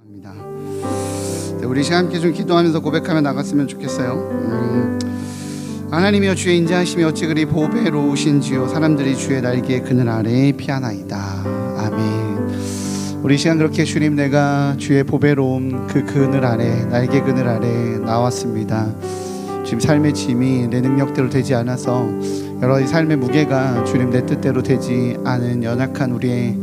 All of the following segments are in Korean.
입니다. 우리 시간 함께 좀 기도하면서 고백하며 나갔으면 좋겠어요. 하나님이여 주의 인자하심이 어찌 그리 보배로우신지요 사람들이 주의 날개 그늘 아래에 피하나이다. 아멘. 우리 시간 그렇게 주님 내가 주의 보배로움 그 그늘 아래 날개 그늘 아래 나왔습니다. 지금 삶의 짐이 내 능력대로 되지 않아서 여러 삶의 무게가 주님 내 뜻대로 되지 않은 연약한 우리의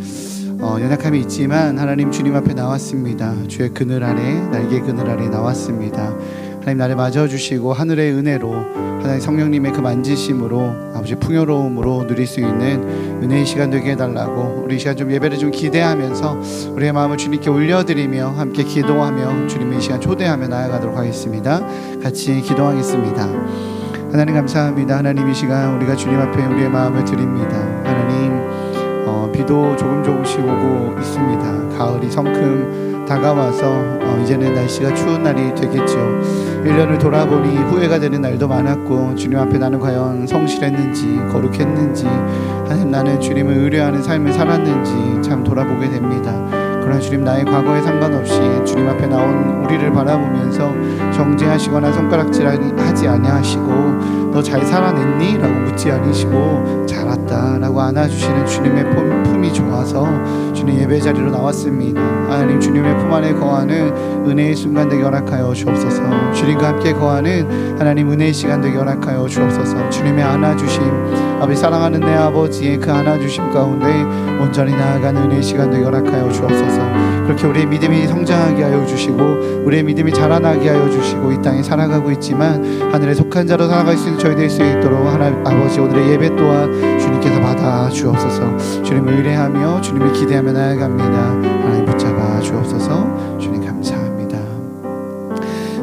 연약함이 있지만 하나님 주님 앞에 나왔습니다. 주의 그늘 아래 날개 그늘 아래 나왔습니다. 하나님 나를 맞아주시고 하늘의 은혜로 하나님 성령님의 그 만지심으로 아버지 풍요로움으로 누릴 수 있는 은혜의 시간 되게 해달라고 우리 시간 좀 예배를 좀 기대하면서 우리의 마음을 주님께 올려드리며 함께 기도하며 주님의 시간 초대하며 나아가도록 하겠습니다. 같이 기도하겠습니다. 하나님 감사합니다. 하나님 이 시간 우리가 주님 앞에 우리의 마음을 드립니다. 하나님 비도 조금씩 오고 있습니다. 가을이 성큼 다가와서 이제는 날씨가 추운 날이 되겠죠. 1년을 돌아보니 후회가 되는 날도 많았고 주님 앞에 나는 과연 성실했는지 거룩했는지 하나님 나는 주님을 의뢰하는 삶을 살았는지 참 돌아보게 됩니다. 그러나 주님 나의 과거에 상관없이 주님 앞에 나온 우리를 바라보면서 정죄하시거나 손가락질하지 아니하시고 너 잘 살아냈니? 라고 묻지 않으시고 잘 왔다 라고 안아주시는 주님의 품이 좋아서 주님 예배 자리로 나왔습니다. 하나님 주님의 품 안에 거하는 은혜의 순간 되게 허락하여 주옵소서. 주님과 함께 거하는 하나님 은혜의 시간 되게 허락하여 주옵소서. 주님의 안아주심 아버지 사랑하는 내 아버지의 그 안아주심 가운데 온전히 나아가는 은혜의 시간 되게 허락하여 주옵소서. 그렇게 우리의 믿음이 성장하게 하여 주시고 우리의 믿음이 자라나게 하여 주시고 이 땅에 살아가고 있지만 하늘에 속한 자로 살아갈 수 있는 저희 될 수 있도록 하나님 아버지 오늘의 예배 또한 주님께서 받아 주옵소서. 주님을 의뢰하며 주님을 기대하며 나아갑니다. 하나님 붙잡아 주옵소서. 주님 감사합니다.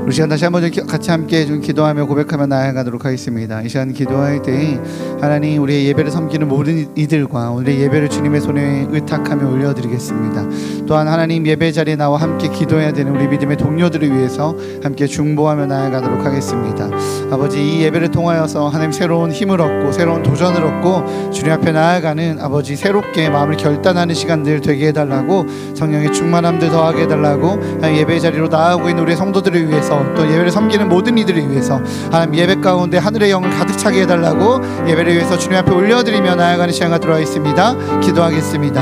우리 시간 다시 한번 같이 함께 좀 기도하며 고백하며 나아가도록 하겠습니다. 이 시간 기도할 때 하나님 우리의 예배를 섬기는 모든 이들과 오늘의 예배를 주님의 손에 의탁하며 올려드리겠습니다. 또한 하나님 예배 자리에 나와 함께 기도해야 되는 우리 믿음의 동료들을 위해서 함께 중보하며 나아가도록 하겠습니다. 아버지 이 예배를 통하여서 하나님 새로운 힘을 얻고 새로운 도전을 얻고 주님 앞에 나아가는 아버지 새롭게 마음을 결단하는 시간들 되게 해달라고 성령의 충만함들 더하게 해달라고 예배 자리로 나아오고 있는 우리 성도들을 위해서 또 예배를 섬기는 모든 이들을 위해서 하나님 예배 가운데 하늘의 영을 가득 차게 해달라고 예배를 위해서 주님 앞에 올려드리며 나아가는 시간가 들어와 있습니다. 기도하겠습니다.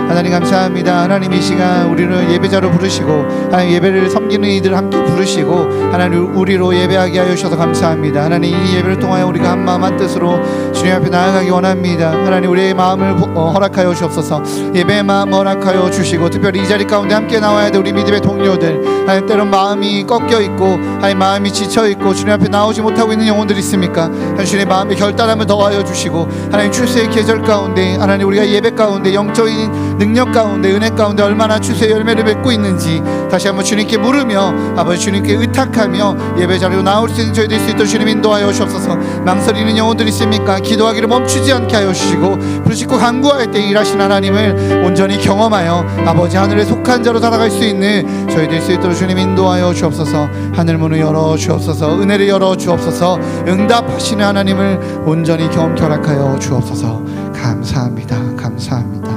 하나님 감사합니다. 하나님 이 시간 우리를 예배자로 부르시고 하나님 예배를 섬기는 이들 함께 부르시고 하나님 우리로 예배하게 하여 주셔서 감사합니다. 하나님 이 예배를 통하여 우리가 한 마음 한 뜻으로 주님 앞에 나아가기 원합니다. 하나님 우리의 마음을 허락하여 주옵소서. 예배의 마음 허락하여 주시고 특별히 이 자리 가운데 함께 나와야 돼 우리 믿음의 동료들 하나님 때론 마음이 꺾여 있고 하나님 마음이 지쳐있고 주님 앞에 나오지 못하고 있는 영혼들이 있습니까? 하나님 주님의 마음의 결단함을 더하여 주시고 하나님 출세의 계절 가운데 하나님 우리가 예배 가운데 영적인 능력 가운데 은혜 가운데 얼마나 출세의 열매를 맺고 있는지 다시 한번 주님께 물으며 아버지 주님께 의탁하며 예배 자리로 나올 수 있는 저희 될 수 있도록 주님 인도하여 주옵소서. 망설이는 영혼들이 있습니까? 기도하기를 멈추지 않게 하여 주시고 부르짖고 간구할 때 일하신 하나님을 온전히 경험하여 아버지 하늘에 속한 자로 살아갈 수 있는 저희 될 수 있도록 주님 인도하여 주옵소서. 하늘 문을 열어 주옵소서. 은혜를 열어 주옵소서. 응답하시는 하나님을 온전히 경험케 허락하여 주옵소서. 감사합니다. 감사합니다.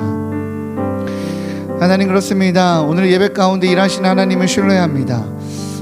하나님 그렇습니다. 오늘 예배 가운데 일하시는 하나님을 신뢰합니다.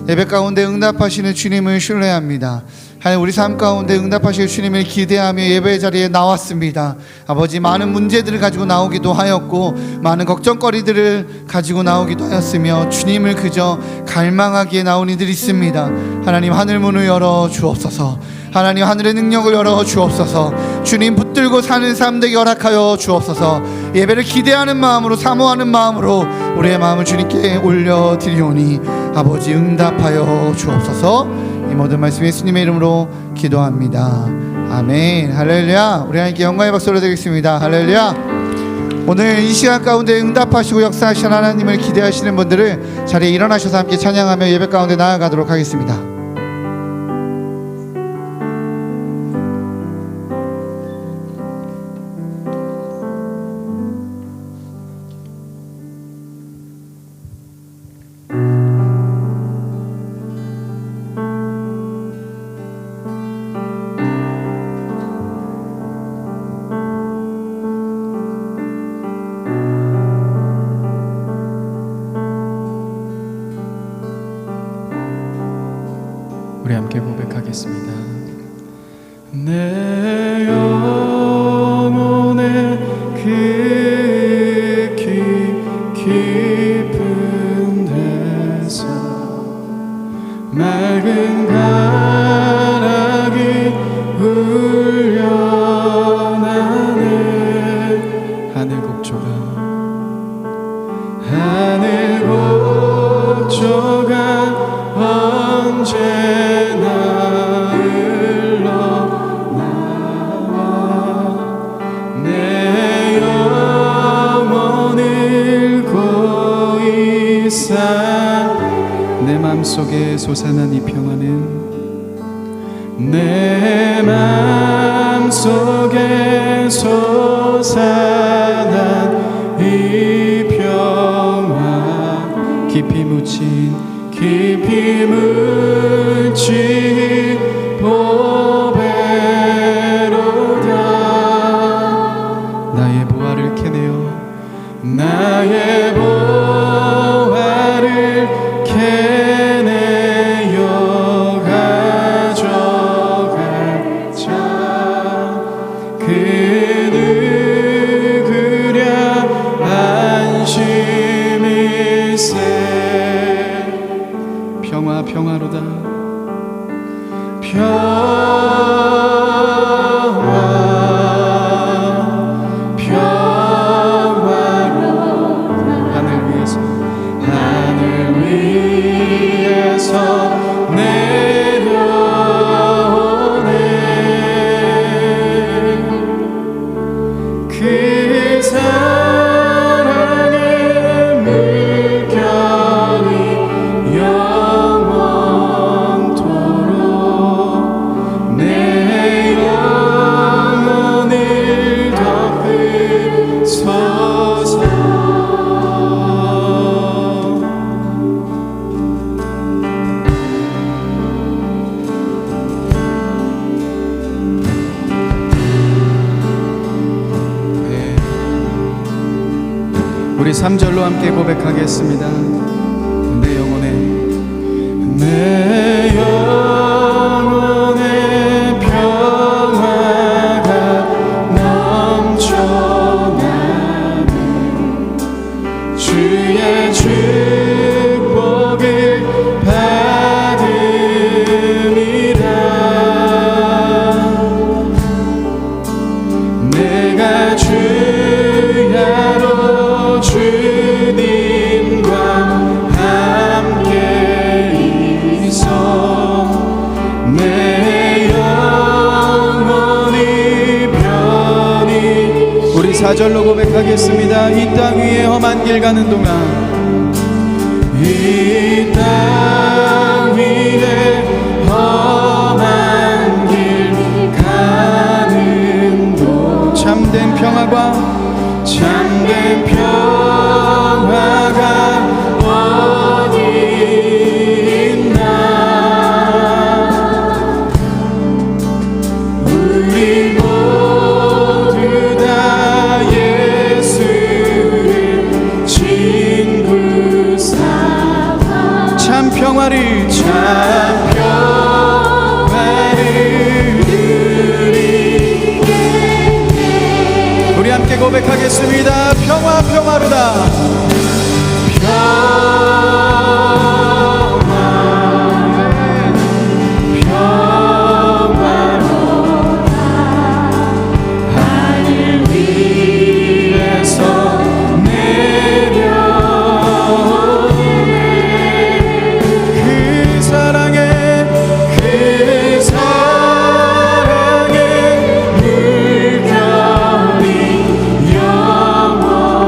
예배 가운데 응답하시는 주님을 신뢰합니다. 하나님 우리 삶 가운데 응답하실 주님을 기대하며 예배 자리에 나왔습니다. 아버지 많은 문제들을 가지고 나오기도 하였고 많은 걱정거리들을 가지고 나오기도 하였으며 주님을 그저 갈망하기에 나온 이들이 있습니다. 하나님 하늘 문을 열어 주옵소서. 하나님 하늘의 능력을 열어 주옵소서. 주님 붙들고 사는 삶 되게 허락하여 주옵소서. 예배를 기대하는 마음으로 사모하는 마음으로 우리의 마음을 주님께 올려드리오니 아버지 응답하여 주옵소서. 이 모든 말씀 예수님의 이름으로 기도합니다. 아멘. 할렐루야. 우리 하나님께 영광의 박수를 드리겠습니다. 할렐루야. 오늘 이 시간 가운데 응답하시고 역사하시는 하나님을 기대하시는 분들은 자리에 일어나셔서 함께 찬양하며 예배 가운데 나아가도록 하겠습니다. 고백하겠습니다. 내 영혼의 그 깊은 데서 맑은 가락이 울려나네. 하늘 곡조가 언제나 흘러나와 내 영혼을 고이사. 내 맘속에 솟아난 이 평화는 내 맘속에 솟아난 이 평화 깊이 묻힌 보배로다. 나의 보화를 캐내어 나의 보화를 캐내어 가져갈 자 그 누구랴 안심일세. 평화로다. 평화로다. 하늘 위에서 내려오네. 그 사랑의 물결이 영원토록 내 영혼을 덮으소서. 우리 3절로 함께 고백하겠습니다. 내 영혼의 평화가 넘쳐나는 주의 축복을 받음이라. 내가 주야로 주님과 함께 있어 내 영혼이 편히. 우리 4절로 고백하겠습니다. 이 땅 위에 험한 길 가는 동안 이 땅 위에 험한 길 가는 동안 참된 평화가 어디 있나. 우리 모두 다 예수를 친구 삼아 참 평화를 누리게. 우리 함께 고백하겠습니다. 평화로다. 하늘 위에서 내려오네. 그 사랑의 물결이 영원토록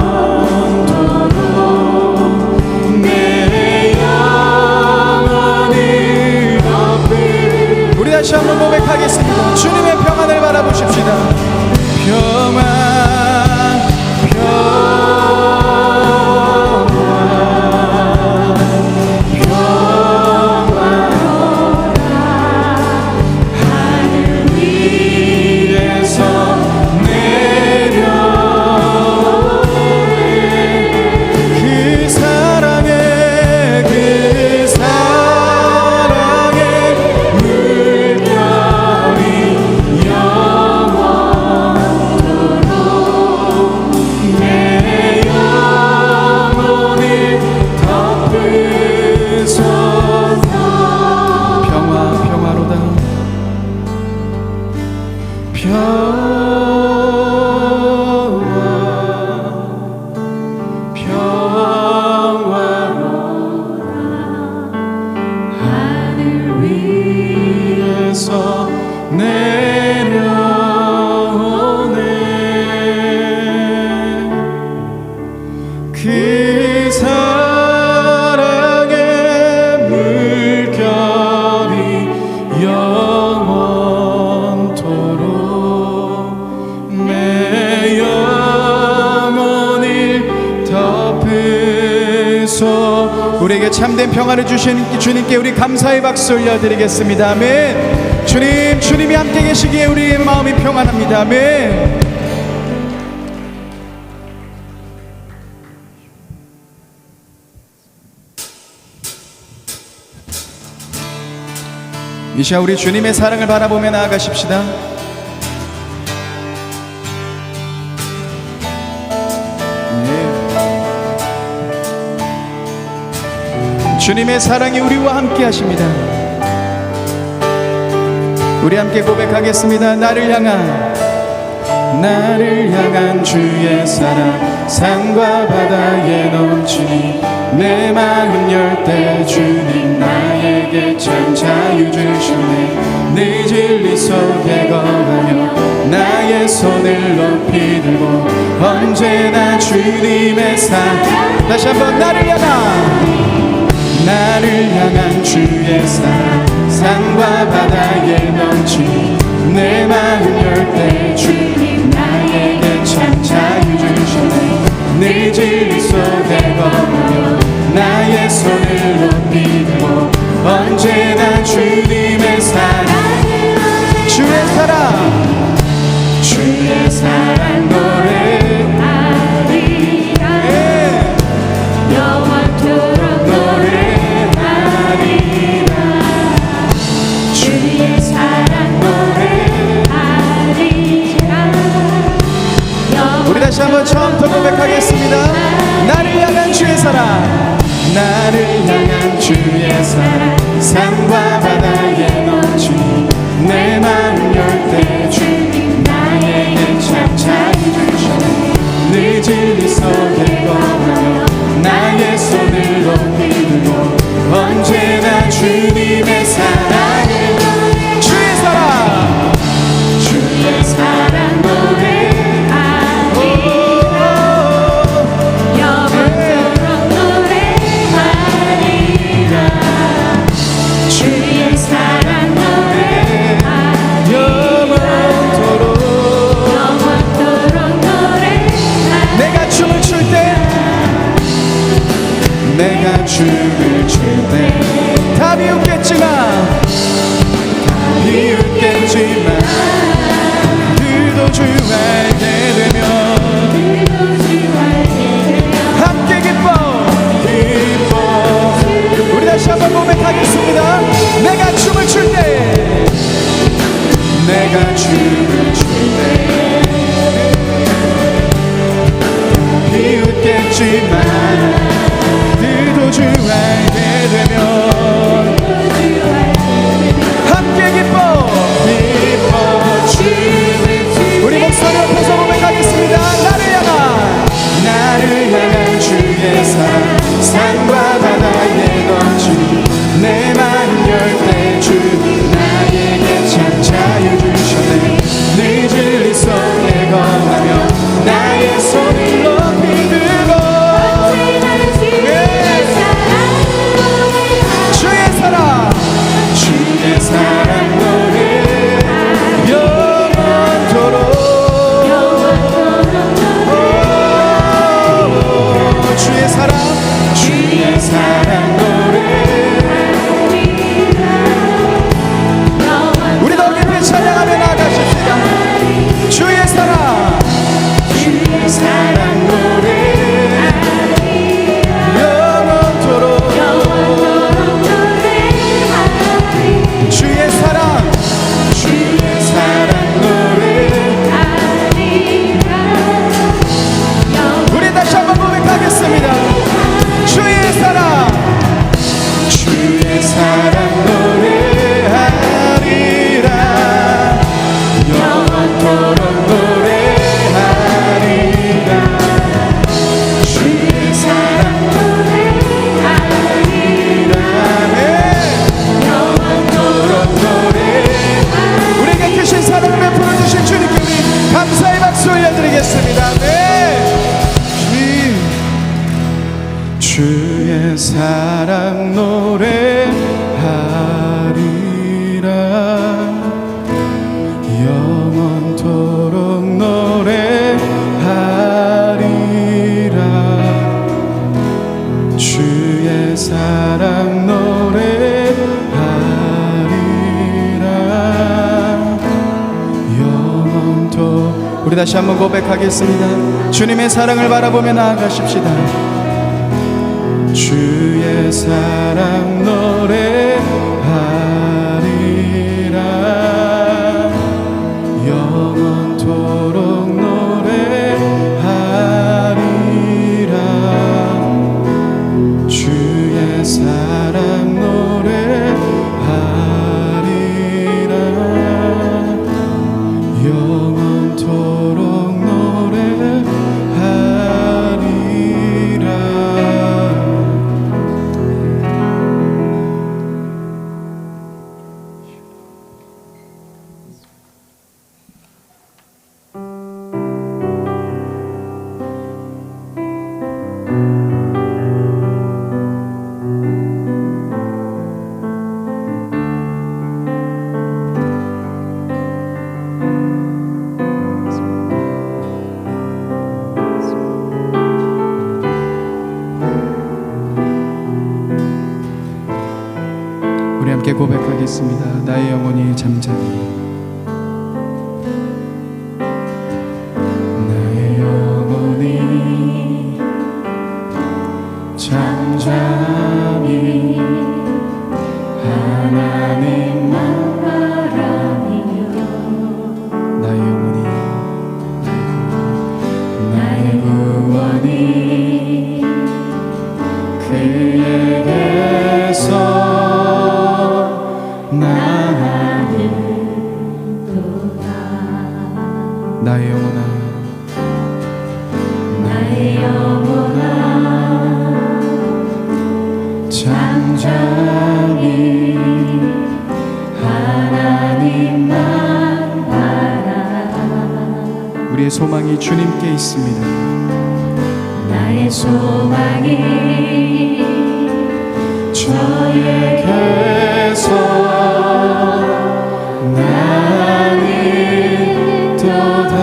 그 사랑의 물결이 영원토록 내 영혼을 덮으소. 우리에게 참된 평안을 주신 주님께 우리 감사의 박수 올려드리겠습니다. 아멘. 주님이 함께 계시기에 우리의 마음이 평안합니다. 아멘. 이 시간 우리 주님의 사랑을 바라보며 나아가십시다. 주님의 사랑이 우리와 함께 하십니다. 우리 함께 고백하겠습니다. 나를 향한 주의 사랑 산과 바다에 넘치니 내 마음 열 때 주님 나에게 참 자유 주시네. 네 진리 속에 거하며 나의 손을 높이 들고 언제나 주님의 사랑. 다시 한번 나를 향한 주의 사랑 산과 바다에 넘치니 내 마음 열 때 주님 나에게 참 자유 주시네. 네 진리 속에 거하며 나의 손을 높이 들고 언제나 주님의 사랑. 주의 사랑 노래하리라. 영원토록 노래하리라. 주의 사랑 노래하리라. 우리 다시 한번 처음부터 고백하겠습니다. 나를 향한 주의 사랑 산과 바다에 넘치니 내 마음 열 때 주님 나에게 참 자유 주시네. 네 진리 속에 거하며 나의 손을 높이 들고 언제나 주님의 사랑을 주의 사랑 노래하리라. 영원토록 노래하리라. 주의 사랑 노래하리라. 영원토록 노래하리라. 내가 춤을 출 때 다 비웃겠지만 그도 주 알게 되면 함께 기뻐. 우리 다시 한번 고백하겠습니다. 내가 춤을 출 때 비웃겠지만 그도 주 알게 되면 함께 기뻐. 우리 목소리 높여서 고백하겠습니다. 나를 향한 주의 사랑 산과 바다에 넘치니 내 마음 열 때 주님 나에게 참 자유 주시네. 네 진리 속에 거하며 나의 손을 높이 들고 주의 사랑 노래 영원토록 주의 사랑 주의 사랑 노래하리라 영원토록 노래하리라 주의 사랑 노래하리라 영원토록. 우리 다시 한번 고백하겠습니다. 주님의 사랑을 바라보며 나아가십시다. 주의 사랑 노래하리라 영원토록 노래하리라 주의 사랑 노래하리라 영원토록 노래하리라. 우리 함께 고백하겠습니다. 나의 영혼이 잠잠히 나의 영혼이 잠잠히 하나님만 바라며 나의 영혼이 나의 구원이 그에게서 나의 영혼아 나의 영혼아 잠잠히 하나님만 바라. 우리의 소망이 주님께 있습니다. 나의 소망이 저에게서 나는 도다.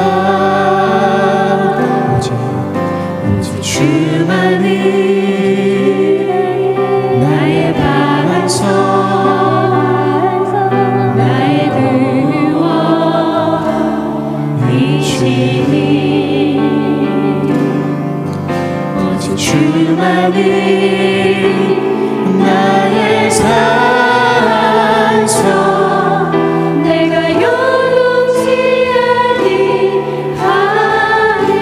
오직 주만이 나의 반석 나의 구원이시니 오직 주만이 나의 산소 내가 요동치 아니하리.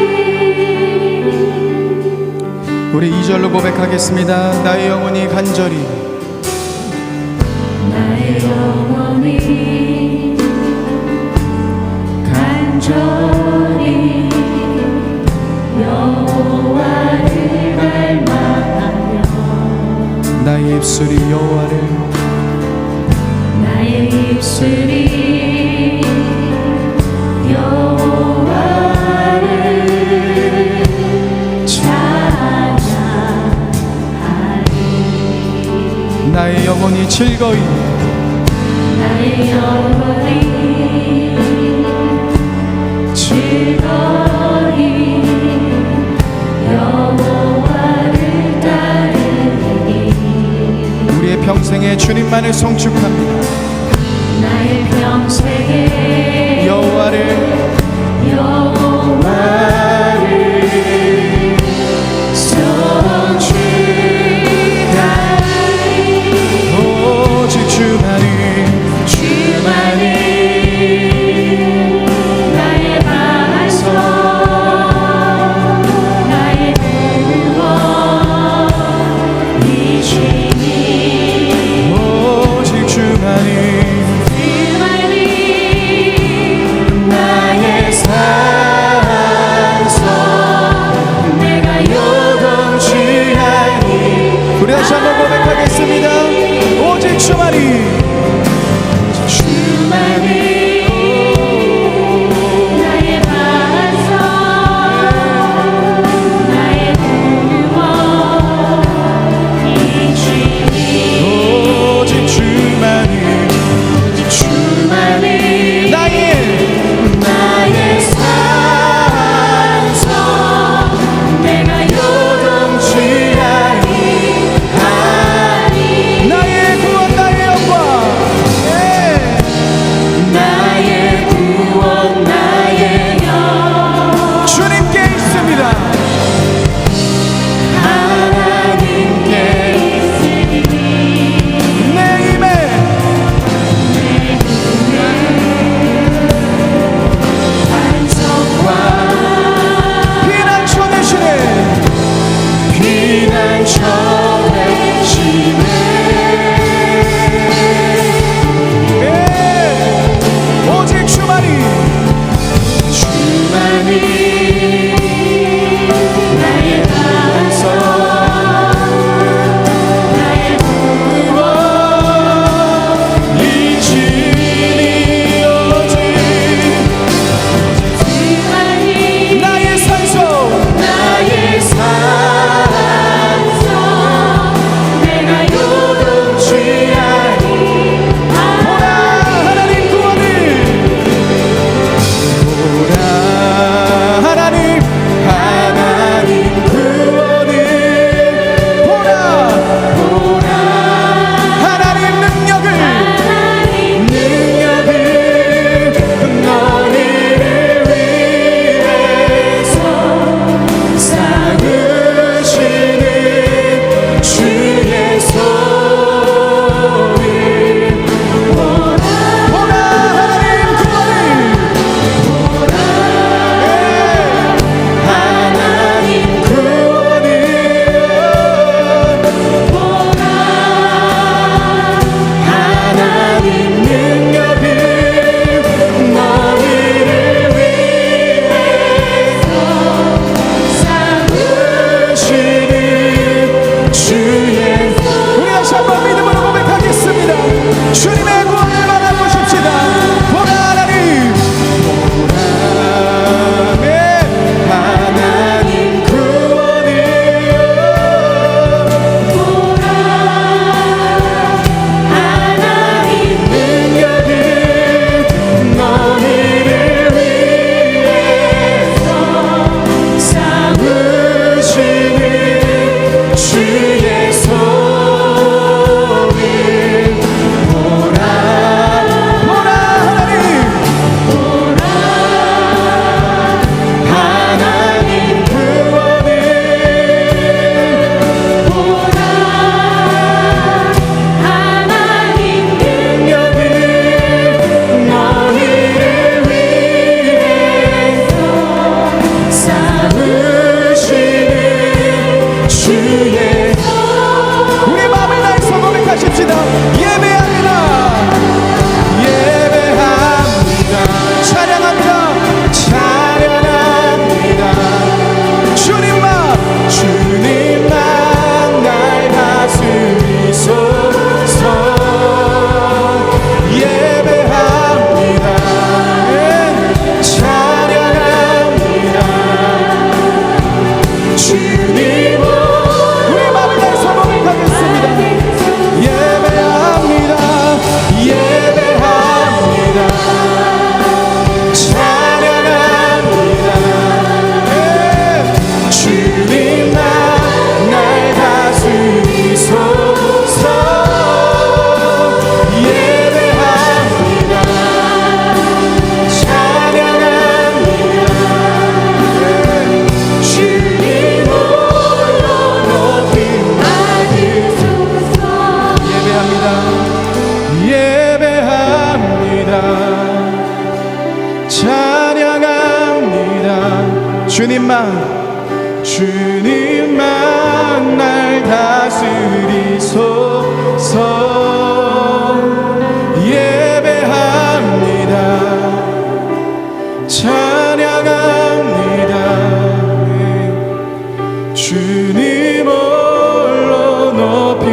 우리 2절로 고백하겠습니다. 나의 영혼이 간절히 나의 영혼이 간절히 여호와를 갈망하며 나의 입술이 여호와를 나의 입술이 여호와를 찬양하리. 나의 영혼이 즐거이 나의 영혼이 즐거이 여호와를 따르니 우리의 평생에 주님만을 송축합니다. 나의 평생에 여호와를 송축하리. 오직 주만이 나의 반석 나의 구원이시니 오직 주만이 나의 삶 주님만 날 다스리소서. 예배합니다. 찬양합니다. 주님 홀로 높이.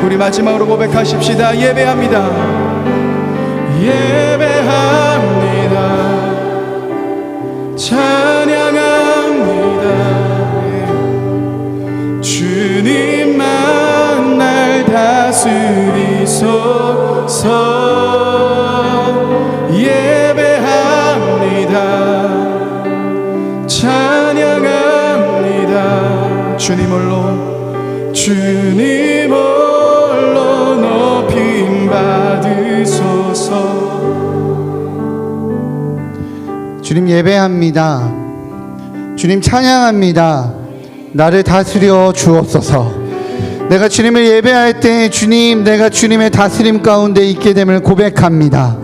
우리 마지막으로 고백하십시다. 예배합니다. 예배합니다. 찬양합니다. 주님만 날 다스리소서. 예배합니다. 찬양합니다. 주님 홀로 높임 받으소서. 주님 예배합니다. 주님 찬양합니다. 나를 다스려 주옵소서. 내가 주님을 예배할 때 주님, 내가 주님의 다스림 가운데 있게 됨을 고백합니다.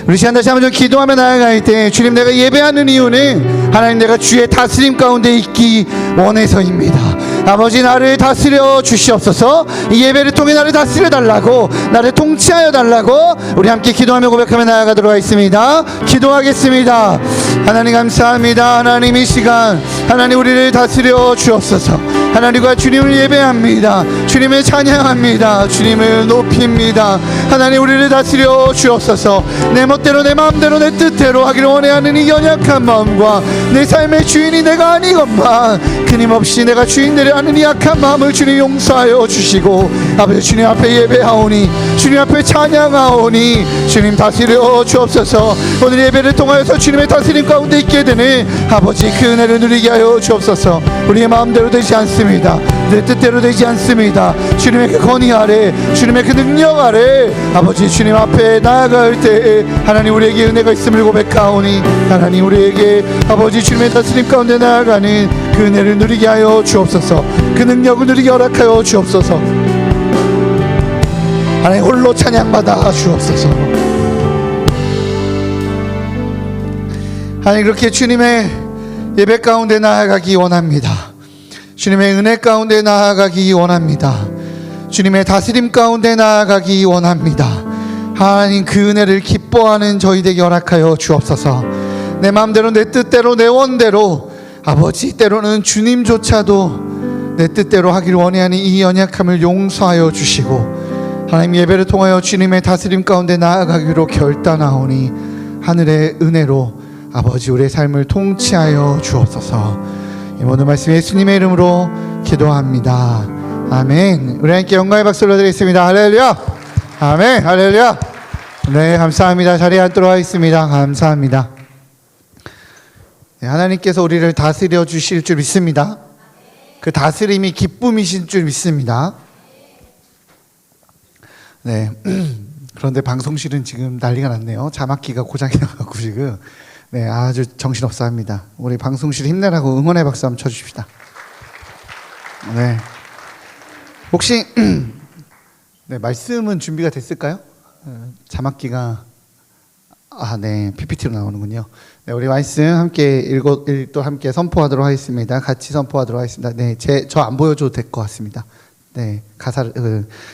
우리 시간 다시 한번 좀 기도하며 나아갈 때 주님, 내가 예배하는 이유는 하나님, 내가 주의 다스림 가운데 있기 원해서입니다. 아버지, 나를 다스려 주시옵소서. 이 예배를 통해 나를 다스려 달라고, 나를 통치하여 달라고 우리 함께 기도하며 고백하며 나아가도록 하겠습니다. 기도하겠습니다. 하나님 감사합니다. 하나님, 이 시간 하나님 우리를 다스려 주옵소서. 하나님과 주님을 예배합니다. 주님을 찬양합니다. 주님을 높입니다. 하나님, 우리를 다스려 주옵소서. 내 멋대로, 내 마음대로, 내 뜻대로 하기를 원해하는 이 연약한 마음과 내 삶의 주인이 내가 아니건만 끊임없이 내가 주인 되려 하는 이 약한 마음을 주님 용서하여 주시고, 아버지 주님 앞에 예배하오니, 주님 앞에 찬양하오니 주님 다스려 주옵소서. 오늘 예배를 통하여서 주님의 다스림 가운데 있게 되는 아버지 그 은혜를 누리게 하여 주옵소서. 우리의 마음대로 되지 않습니다. 내 뜻대로 되지 않습니다. 주님의 그 권위 아래, 주님의 그 능력 아래 아버지 주님 앞에 나아갈 때 하나님 우리에게 은혜가 있음을 고백하오니, 하나님 우리에게 아버지 주님의 다스림 가운데 나아가는 그 은혜를 누리게 하여 주옵소서. 그 능력을 누리게 허락하여 주옵소서. 하나님 홀로 찬양받아 주옵소서. 하나님, 그렇게 주님의 예배 가운데 나아가기 원합니다. 주님의 은혜 가운데 나아가기 원합니다. 주님의 다스림 가운데 나아가기 원합니다. 하나님, 그 은혜를 기뻐하는 저희 되게 허락하여 주옵소서. 내 마음대로, 내 뜻대로, 내 원대로 아버지, 때로는 주님조차도 내 뜻대로 하기를 원하는 이 연약함을 용서하여 주시고, 하나님 예배를 통하여 주님의 다스림 가운데 나아가기로 결단하오니 하늘의 은혜로 아버지 우리의 삶을 통치하여 주옵소서. 이 모든 말씀 예수님의 이름으로 기도합니다. 아멘. 우리 함께 영광의 박수를 드리겠습니다. 할렐루야. 아멘. 할렐루야. 네, 감사합니다. 자리에 앉도록 하겠습니다. 감사합니다. 네, 하나님께서 우리를 다스려 주실 줄 믿습니다. 그 다스림이 기쁨이신 줄 믿습니다. 네. 그런데 방송실은 지금 난리가 났네요. 자막기가 고장이 나가지고 지금 네, 아주 정신없어 합니다. 우리 방송실 힘내라고 응원의 박수 한번 쳐주십시다. 네. 혹시 네, 말씀은 준비가 됐을까요? 자막기가 네, PPT로 나오는군요. 네, 우리 말씀 함께 또 함께 선포하도록 하겠습니다. 같이 선포하도록 하겠습니다. 네, 저 안 보여줘도 될 것 같습니다. 네,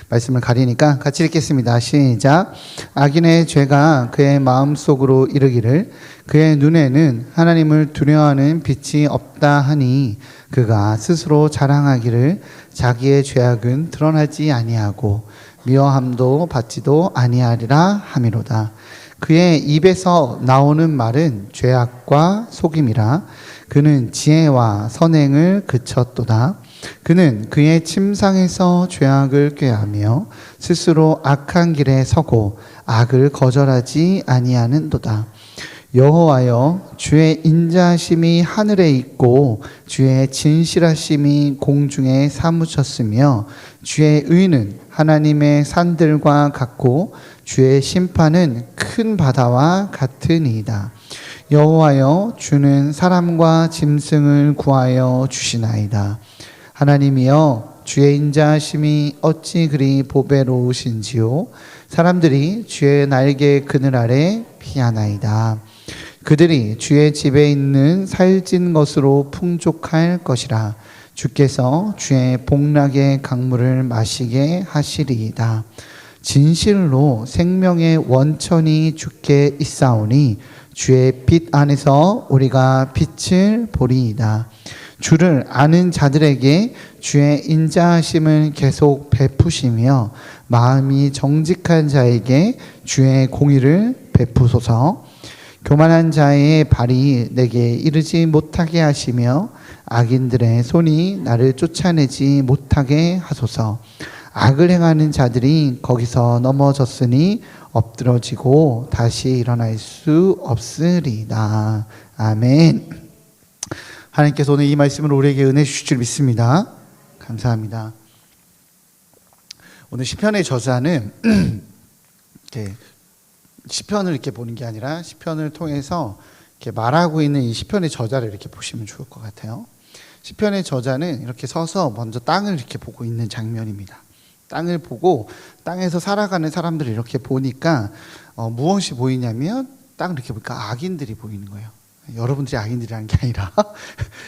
말씀을 가리니까 같이 읽겠습니다. 시작. 악인의 죄가 그의 마음속으로 이르기를 그의 눈에는 하나님을 두려워하는 빛이 없다 하니 그가 스스로 자랑하기를 자기의 죄악은 드러나지 아니하고 미워함도 받지도 아니하리라 함이로다. 그의 입에서 나오는 말은 죄악과 속임이라. 그는 지혜와 선행을 그쳤도다. 그는 그의 침상에서 죄악을 꾀하며 스스로 악한 길에 서고 악을 거절하지 아니하는도다. 여호와여, 주의 인자하심이 하늘에 있고 주의 진실하심이 공중에 사무쳤으며 주의 의는 하나님의 산들과 같고 주의 심판은 큰 바다와 같으니이다. 여호와여, 주는 사람과 짐승을 구하여 주시나이다. 하나님이여, 주의 인자하심이 어찌 그리 보배로우신지요. 사람들이 주의 날개 그늘 아래 피하나이다. 그들이 주의 집에 있는 살찐 것으로 풍족할 것이라. 주께서 주의 복락의 강물을 마시게 하시리이다. 진실로 생명의 원천이 주께 있사오니 주의 빛 안에서 우리가 빛을 보리이다. 주를 아는 자들에게 주의 인자하심을 계속 베푸시며 마음이 정직한 자에게 주의 공의를 베푸소서. 교만한 자의 발이 내게 이르지 못하게 하시며 악인들의 손이 나를 쫓아내지 못하게 하소서. 악을 행하는 자들이 거기서 넘어졌으니 엎드러지고 다시 일어날 수 없으리다. 아멘. 하나님께서 오늘 이 말씀을 우리에게 은혜 주실 줄 믿습니다. 감사합니다. 오늘 시편의 저자는 이렇게 시편을 이렇게 보는 게 아니라 시편을 통해서 이렇게 말하고 있는 이 시편의 저자를 이렇게 보시면 좋을 것 같아요. 시편의 저자는 이렇게 서서 먼저 땅을 이렇게 보고 있는 장면입니다. 땅을 보고 땅에서 살아가는 사람들을 이렇게 보니까 무엇이 보이냐면 땅을 이렇게 보니까 악인들이 보이는 거예요. 여러분들이 악인들이라는 게 아니라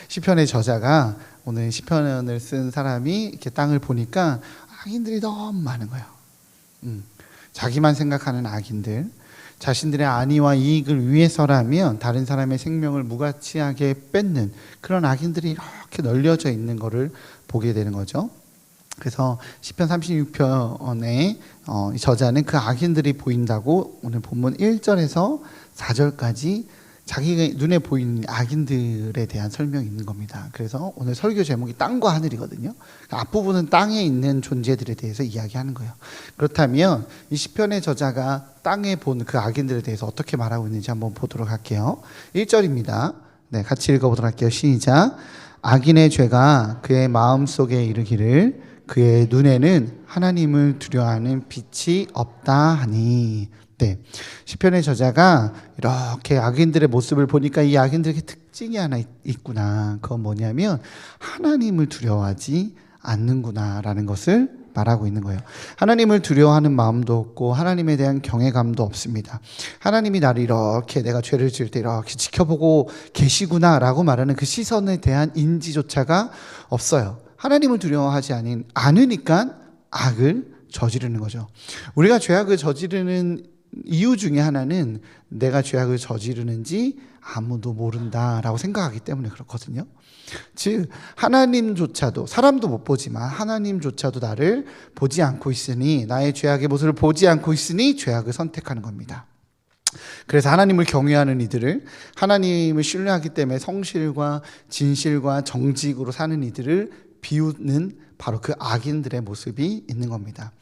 시편의 저자가 오늘 시편을 쓴 사람이 이렇게 땅을 보니까 악인들이 너무 많은 거예요. 자기만 생각하는 악인들, 자신들의 안위와 이익을 위해서라면 다른 사람의 생명을 무가치하게 뺏는 그런 악인들이 이렇게 널려져 있는 것을 보게 되는 거죠. 그래서 시편 36편의 저자는 그 악인들이 보인다고 오늘 본문 1절에서 4절까지 자기 눈에 보이는 악인들에 대한 설명이 있는 겁니다. 그래서 오늘 설교 제목이 땅과 하늘이거든요. 앞부분은 땅에 있는 존재들에 대해서 이야기하는 거예요. 그렇다면 이 시편의 저자가 땅에 본 그 악인들에 대해서 어떻게 말하고 있는지 한번 보도록 할게요. 1절입니다. 네, 같이 읽어보도록 할게요. 시작. 악인의 죄가 그의 마음속에 이르기를 그의 눈에는 하나님을 두려워하는 빛이 없다 하니. 네, 시편의 저자가 이렇게 악인들의 모습을 보니까 이 악인들에게 특징이 하나 있구나. 그건 뭐냐면 하나님을 두려워하지 않는구나라는 것을 말하고 있는 거예요. 하나님을 두려워하는 마음도 없고 하나님에 대한 경외감도 없습니다. 하나님이 나를 이렇게 내가 죄를 지을 때 이렇게 지켜보고 계시구나라고 말하는 그 시선에 대한 인지조차가 없어요. 하나님을 두려워하지 않으니까 악을 저지르는 거죠. 우리가 죄악을 저지르는 이유 중에 하나는 내가 죄악을 저지르는지 아무도 모른다라고 생각하기 때문에 그렇거든요. 즉 하나님조차도, 사람도 못 보지만 하나님조차도 나를 보지 않고 있으니, 나의 죄악의 모습을 보지 않고 있으니 죄악을 선택하는 겁니다. 그래서 하나님을 경외하는 이들을, 하나님을 신뢰하기 때문에 성실과 진실과 정직으로 사는 이들을 비웃는 바로 그 악인들의 모습이 있는 겁니다.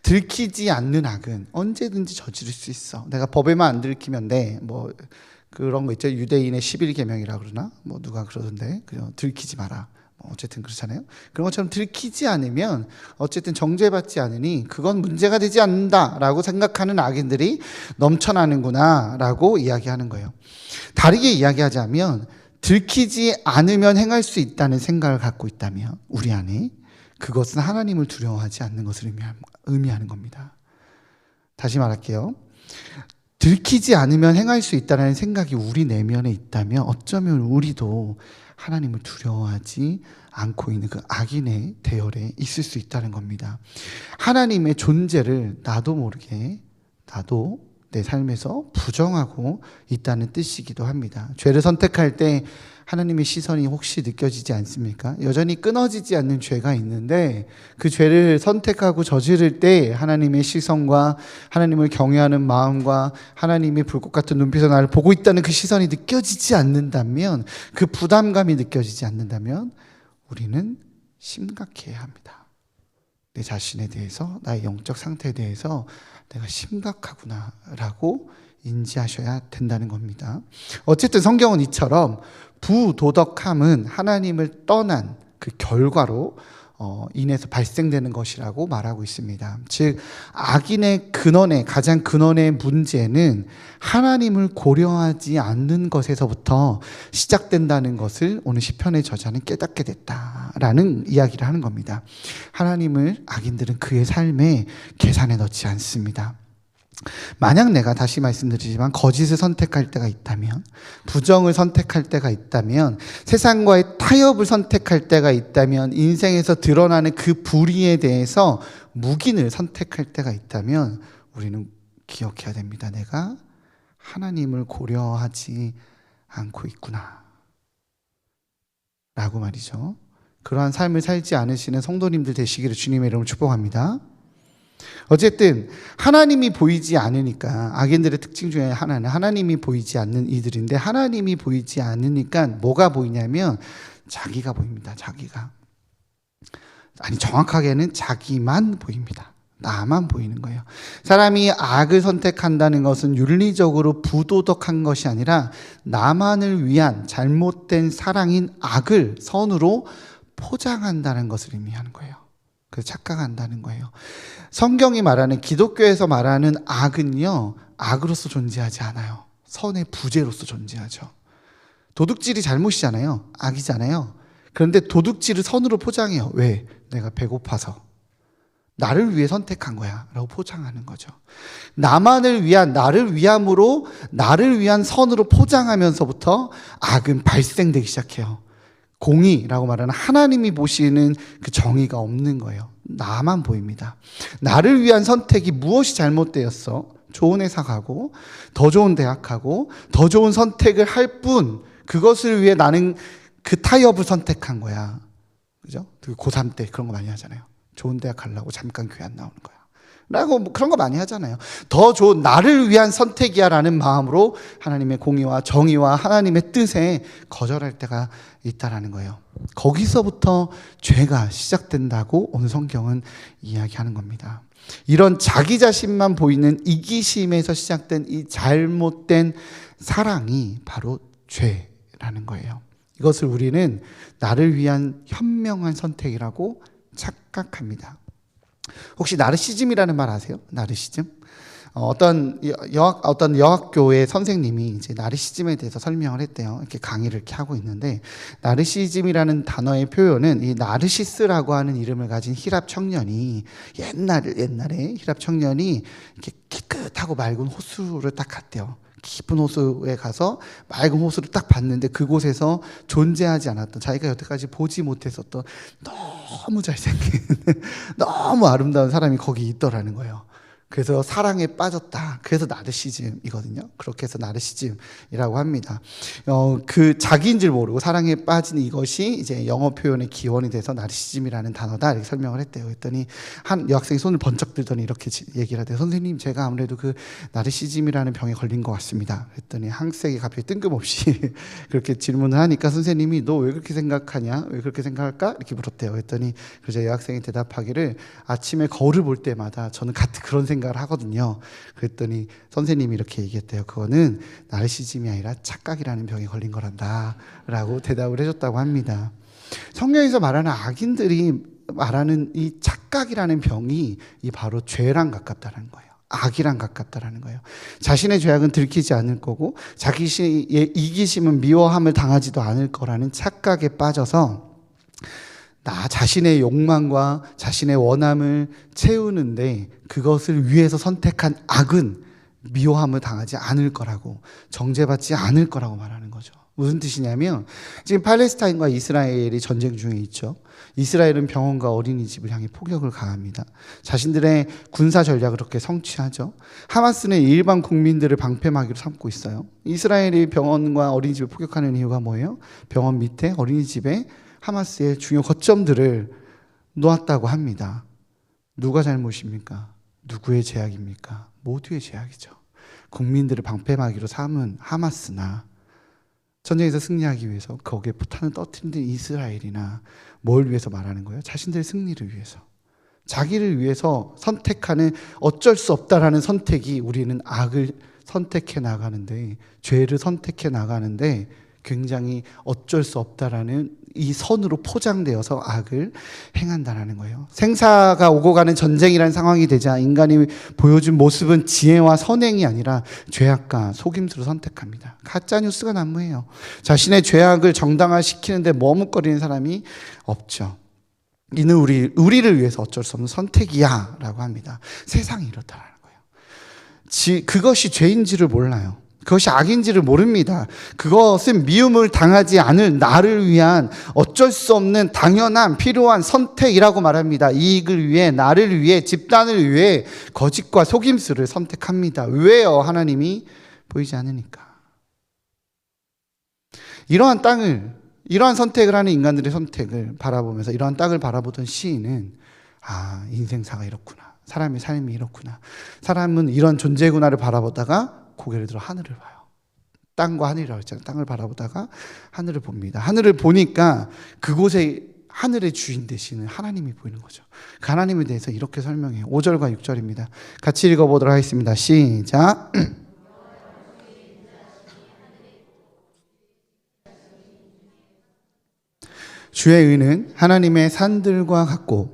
들키지 않는 악은 언제든지 저지를 수 있어. 내가 법에만 안 들키면 돼. 뭐 그런 거 있죠. 유대인의 11계명이라 그러나 뭐 누가 그러던데 들키지 마라. 어쨌든 그렇잖아요. 그런 것처럼 들키지 않으면 어쨌든 정죄받지 않으니 그건 문제가 되지 않는다라고 생각하는 악인들이 넘쳐나는구나라고 이야기하는 거예요. 다르게 이야기하자면 들키지 않으면 행할 수 있다는 생각을 갖고 있다면 우리 안에, 그것은 하나님을 두려워하지 않는 것을 의미하는 겁니다. 다시 말할게요. 들키지 않으면 행할 수 있다는 생각이 우리 내면에 있다면 어쩌면 우리도 하나님을 두려워하지 않고 있는 그 악인의 대열에 있을 수 있다는 겁니다. 하나님의 존재를 나도 모르게 나도 내 삶에서 부정하고 있다는 뜻이기도 합니다. 죄를 선택할 때 하나님의 시선이 혹시 느껴지지 않습니까? 여전히 끊어지지 않는 죄가 있는데 그 죄를 선택하고 저지를 때 하나님의 시선과 하나님을 경외하는 마음과 하나님의 불꽃 같은 눈빛으로 나를 보고 있다는 그 시선이 느껴지지 않는다면, 그 부담감이 느껴지지 않는다면 우리는 심각해야 합니다. 내 자신에 대해서, 나의 영적 상태에 대해서 내가 심각하구나라고 인지하셔야 된다는 겁니다. 어쨌든 성경은 이처럼 부도덕함은 하나님을 떠난 그 결과로 인해서 발생되는 것이라고 말하고 있습니다. 즉 악인의 가장 근원의 문제는 하나님을 고려하지 않는 것에서부터 시작된다는 것을 오늘 시편의 저자는 깨닫게 됐다라는 이야기를 하는 겁니다. 하나님을 악인들은 그의 삶에 계산에 넣지 않습니다. 만약 내가 다시 말씀드리지만 거짓을 선택할 때가 있다면, 부정을 선택할 때가 있다면, 세상과의 타협을 선택할 때가 있다면, 인생에서 드러나는 그 불의에 대해서 묵인을 선택할 때가 있다면 우리는 기억해야 됩니다. 내가 하나님을 고려하지 않고 있구나 라고 말이죠. 그러한 삶을 살지 않으시는 성도님들 되시기를 주님의 이름으로 축복합니다. 어쨌든 하나님이 보이지 않으니까, 악인들의 특징 중에 하나는 하나님이 보이지 않는 이들인데, 하나님이 보이지 않으니까 뭐가 보이냐면 자기가 보입니다. 자기가. 아니, 정확하게는 자기만 보입니다. 나만 보이는 거예요. 사람이 악을 선택한다는 것은 윤리적으로 부도덕한 것이 아니라 나만을 위한 잘못된 사랑인 악을 선으로 포장한다는 것을 의미하는 거예요. 그래서 착각한다는 거예요. 성경이 말하는, 기독교에서 말하는 악은요, 악으로서 존재하지 않아요. 선의 부재로서 존재하죠. 도둑질이 잘못이잖아요. 악이잖아요. 그런데 도둑질을 선으로 포장해요. 왜? 내가 배고파서. 나를 위해 선택한 거야 라고 포장하는 거죠. 나만을 위한, 나를 위함으로, 나를 위한 선으로 포장하면서부터 악은 발생되기 시작해요. 공의라고 말하는 하나님이 보시는 그 정의가 없는 거예요. 나만 보입니다. 나를 위한 선택이 무엇이 잘못되었어? 좋은 회사 가고, 더 좋은 대학 가고, 더 좋은 선택을 할 뿐, 그것을 위해 나는 그 타협을 선택한 거야. 그죠? 고3 때 그런 거 많이 하잖아요. 좋은 대학 가려고 잠깐 교회 안 나오는 거야 라고 그런 거 많이 하잖아요. 더 좋은, 나를 위한 선택이야 라는 마음으로 하나님의 공의와 정의와 하나님의 뜻에 거절할 때가 있다라는 거예요. 거기서부터 죄가 시작된다고 오늘 성경은 이야기하는 겁니다. 이런 자기 자신만 보이는 이기심에서 시작된 이 잘못된 사랑이 바로 죄라는 거예요. 이것을 우리는 나를 위한 현명한 선택이라고 착각합니다. 혹시 나르시즘이라는 말 아세요? 나르시즘? 어떤 여학교의 선생님이 이제 나르시즘에 대해서 설명을 했대요. 이렇게 강의를 이렇게 하고 있는데, 나르시즘이라는 단어의 표현은 이 나르시스라고 하는 이름을 가진 히랍 청년이 옛날에 히랍 청년이 이렇게 깨끗하고 맑은 호수를 딱 갔대요. 깊은 호수에 가서 맑은 호수를 딱 봤는데 그곳에서 존재하지 않았던, 자기가 여태까지 보지 못했었던 너무 잘생긴 너무 아름다운 사람이 거기 있더라는 거예요. 그래서 사랑에 빠졌다. 그래서 나르시즘이거든요. 그렇게 해서 나르시즘이라고 합니다. 그 자기인 줄 모르고 사랑에 빠진 이것이 이제 영어 표현의 기원이 돼서 나르시즘이라는 단어다 이렇게 설명을 했대요. 그랬더니 한 여학생이 손을 번쩍 들더니 이렇게 얘기를 하대요. 선생님, 제가 아무래도 그 나르시즘이라는 병에 걸린 것 같습니다. 그랬더니 학생이 갑자기 뜬금없이 그렇게 질문을 하니까 선생님이 너 왜 그렇게 생각하냐? 왜 그렇게 생각할까? 이렇게 물었대요. 그랬더니 그저 여학생이 대답하기를, 아침에 거울을 볼 때마다 저는 같은 그런 생각을 하거든요. 그랬더니 선생님이 이렇게 얘기했대요. 그거는 나르시즘이 아니라 착각이라는 병에 걸린 거란다 라고 대답을 해줬다고 합니다. 성경에서 말하는 악인들이 말하는 이 착각이라는 병이 이 바로 죄랑 가깝다는 거예요. 악이랑 가깝다라는 거예요. 자신의 죄악은 들키지 않을 거고 자기의 이기심은 미워함을 당하지도 않을 거라는 착각에 빠져서 나 자신의 욕망과 자신의 원함을 채우는데 그것을 위해서 선택한 악은 미워함을 당하지 않을 거라고, 정죄받지 않을 거라고 말하는 거죠. 무슨 뜻이냐면, 지금 팔레스타인과 이스라엘이 전쟁 중에 있죠. 이스라엘은 병원과 어린이집을 향해 폭격을 가합니다. 자신들의 군사 전략을 그렇게 성취하죠. 하마스는 일반 국민들을 방패막이로 삼고 있어요. 이스라엘이 병원과 어린이집을 폭격하는 이유가 뭐예요? 병원 밑에 어린이집에 하마스의 중요 거점들을 놓았다고 합니다. 누가 잘못입니까? 누구의 죄악입니까? 모두의 죄악이죠. 국민들을 방패막이로 삼은 하마스나 전쟁에서 승리하기 위해서 거기에 포탄을 떨어뜨린 이스라엘이나 뭘 위해서 말하는 거예요? 자신들의 승리를 위해서. 자기를 위해서 선택하는, 어쩔 수 없다라는 선택이 우리는 악을 선택해 나가는데, 죄를 선택해 나가는데 굉장히 어쩔 수 없다라는 이 선으로 포장되어서 악을 행한다라는 거예요. 생사가 오고 가는 전쟁이라는 상황이 되자 인간이 보여준 모습은 지혜와 선행이 아니라 죄악과 속임수를 선택합니다. 가짜 뉴스가 난무해요. 자신의 죄악을 정당화시키는데 머뭇거리는 사람이 없죠. 이는 우리를 위해서 어쩔 수 없는 선택이야 라고 합니다. 세상이 이렇다라는 거예요. 그것이 죄인지를 몰라요. 그것이 악인지를 모릅니다. 그것은 미움을 당하지 않을 나를 위한 어쩔 수 없는 당연한 필요한 선택이라고 말합니다. 이익을 위해, 나를 위해, 집단을 위해 거짓과 속임수를 선택합니다. 왜요? 하나님이 보이지 않으니까. 이러한 선택을 하는 인간들의 선택을 바라보면서 이러한 땅을 바라보던 시인은 인생사가 이렇구나. 사람의 삶이 이렇구나. 사람은 이런 존재구나를 바라보다가 고개를 들어 하늘을 봐요. 땅과 하늘이라고 했잖아요. 땅을 바라보다가 하늘을 봅니다. 하늘을 보니까 그곳에 하늘의 주인 되시는 하나님이 보이는 거죠. 그 하나님에 대해서 이렇게 설명해요. 5절과 6절입니다. 같이 읽어보도록 하겠습니다. 시작. 주의 의는 하나님의 산들과 같고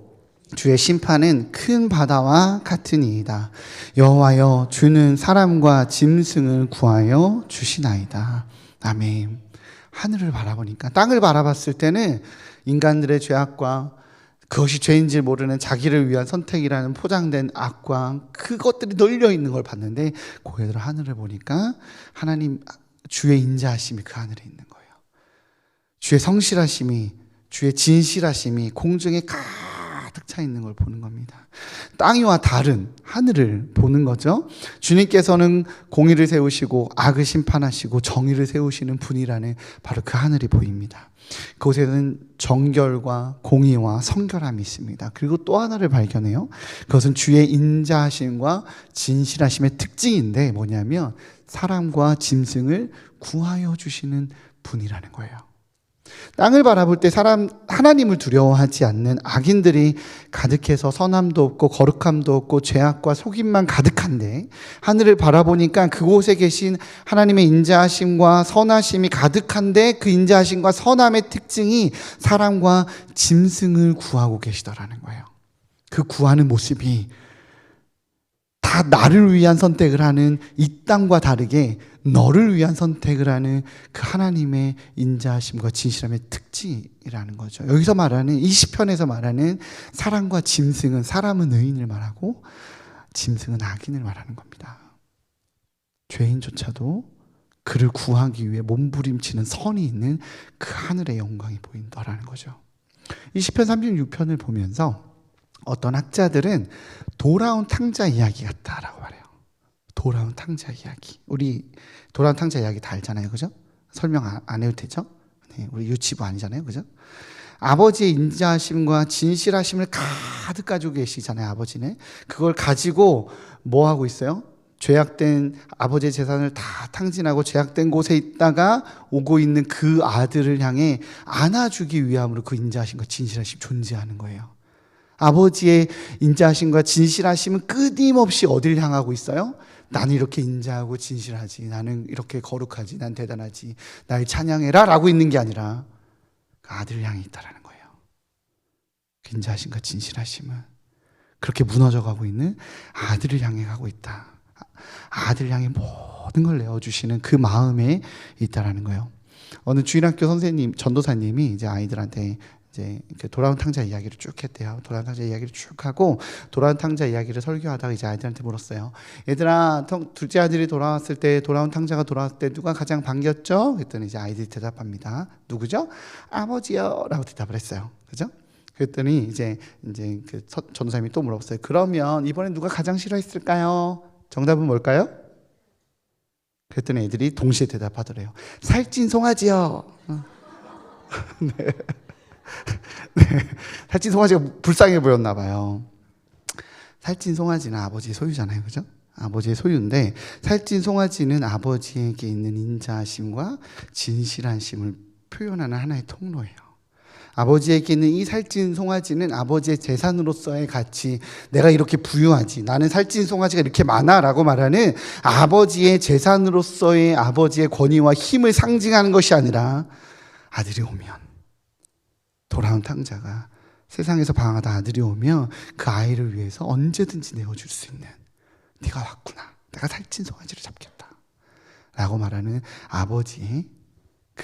주의 심판은 큰 바다와 같으니이다. 여호와여, 주는 사람과 짐승을 구하여 주시나이다. 아멘. 하늘을 바라보니까, 땅을 바라봤을 때는 인간들의 죄악과 그것이 죄인지 모르는 자기를 위한 선택이라는 포장된 악과 그것들이 널려 있는 걸 봤는데, 고개 들어 하늘을 보니까 하나님 주의 인자하심이 그 하늘에 있는 거예요. 주의 성실하심이, 주의 진실하심이 공중에 가득 차 있는 걸 보는 겁니다. 땅위와 다른 하늘을 보는 거죠. 주님께서는 공의를 세우시고 악을 심판하시고 정의를 세우시는 분이라는 바로 그 하늘이 보입니다. 그곳에는 정결과 공의와 성결함이 있습니다. 그리고 또 하나를 발견해요. 그것은 주의 인자하심과 진실하심의 특징인데 뭐냐면 사람과 짐승을 구하여 주시는 분이라는 거예요. 땅을 바라볼 때 하나님을 두려워하지 않는 악인들이 가득해서 선함도 없고 거룩함도 없고 죄악과 속임만 가득한데, 하늘을 바라보니까 그곳에 계신 하나님의 인자하심과 선하심이 가득한데 그 인자하심과 선함의 특징이 사람과 짐승을 구하고 계시더라는 거예요. 그 구하는 모습이 다 나를 위한 선택을 하는 이 땅과 다르게 너를 위한 선택을 하는 그 하나님의 인자하심과 진실함의 특징이라는 거죠. 여기서 말하는 이 시편에서 말하는 사람과 짐승은, 사람은 의인을 말하고 짐승은 악인을 말하는 겁니다. 죄인조차도 그를 구하기 위해 몸부림치는 선이 있는 그 하늘의 영광이 보인다라는 거죠. 이 시편 36편을 보면서 어떤 학자들은 돌아온 탕자 이야기 같다라고 말해요. 돌아온 탕자 이야기. 우리 돌아온 탕자 이야기 다 알잖아요. 그죠? 설명 안 해도 되죠? 네, 우리 유치부 아니잖아요. 그죠? 아버지의 인자하심과 진실하심을 가득 가지고 계시잖아요. 아버지는. 그걸 가지고 뭐 하고 있어요? 죄악된 아버지의 재산을 다 탕진하고 죄악된 곳에 있다가 오고 있는 그 아들을 향해 안아주기 위함으로 그 인자하심과 진실하심 존재하는 거예요. 아버지의 인자하심과 진실하심은 끊임없이 어딜 향하고 있어요? 나는 이렇게 인자하고 진실하지, 나는 이렇게 거룩하지, 난 대단하지, 날 찬양해라 라고 있는 게 아니라 그 아들을 향해 있다라는 거예요. 그 인자하심과 진실하심은 그렇게 무너져가고 있는 아들을 향해 가고 있다. 아들을 향해 모든 걸 내어주시는 그 마음에 있다라는 거예요. 어느 주일학교 선생님, 전도사님이 이제 아이들한테 이제 돌아온 탕자 이야기를 쭉 했대요. 돌아온 탕자 이야기를 쭉 하고 돌아온 탕자 이야기를 설교하다가 이제 아이들한테 물었어요. 얘들아, 둘째 아들이 돌아왔을 때, 돌아온 탕자가 돌아왔을 때 누가 가장 반겼죠? 그랬더니 이제 아이들이 대답합니다. 누구죠? 아버지요 라고 대답을 했어요. 그죠? 그랬더니 이제 그 전도사님이 또 물어봤어요. 그러면 이번엔 누가 가장 싫어했을까요? 정답은 뭘까요? 그랬더니 애들이 동시에 대답하더래요. 살찐 송아지요. 네. 네. 살찐 송아지가 불쌍해 보였나 봐요. 살찐 송아지는 아버지의 소유잖아요. 그죠? 아버지의 소유인데 살찐 송아지는 아버지에게 있는 인자하심과 진실하심을 표현하는 하나의 통로예요. 아버지에게 있는 이 살찐 송아지는 아버지의 재산으로서의 가치, 내가 이렇게 부유하지, 나는 살찐 송아지가 이렇게 많아 라고 말하는 아버지의 재산으로서의 아버지의 권위와 힘을 상징하는 것이 아니라 아들이 오면, 돌아온 탕자가 세상에서 방황하다 아들이 오면 그 아이를 위해서 언제든지 내어줄 수 있는, 네가 왔구나, 내가 살찐 송아지를 잡겠다 라고 말하는 아버지의 그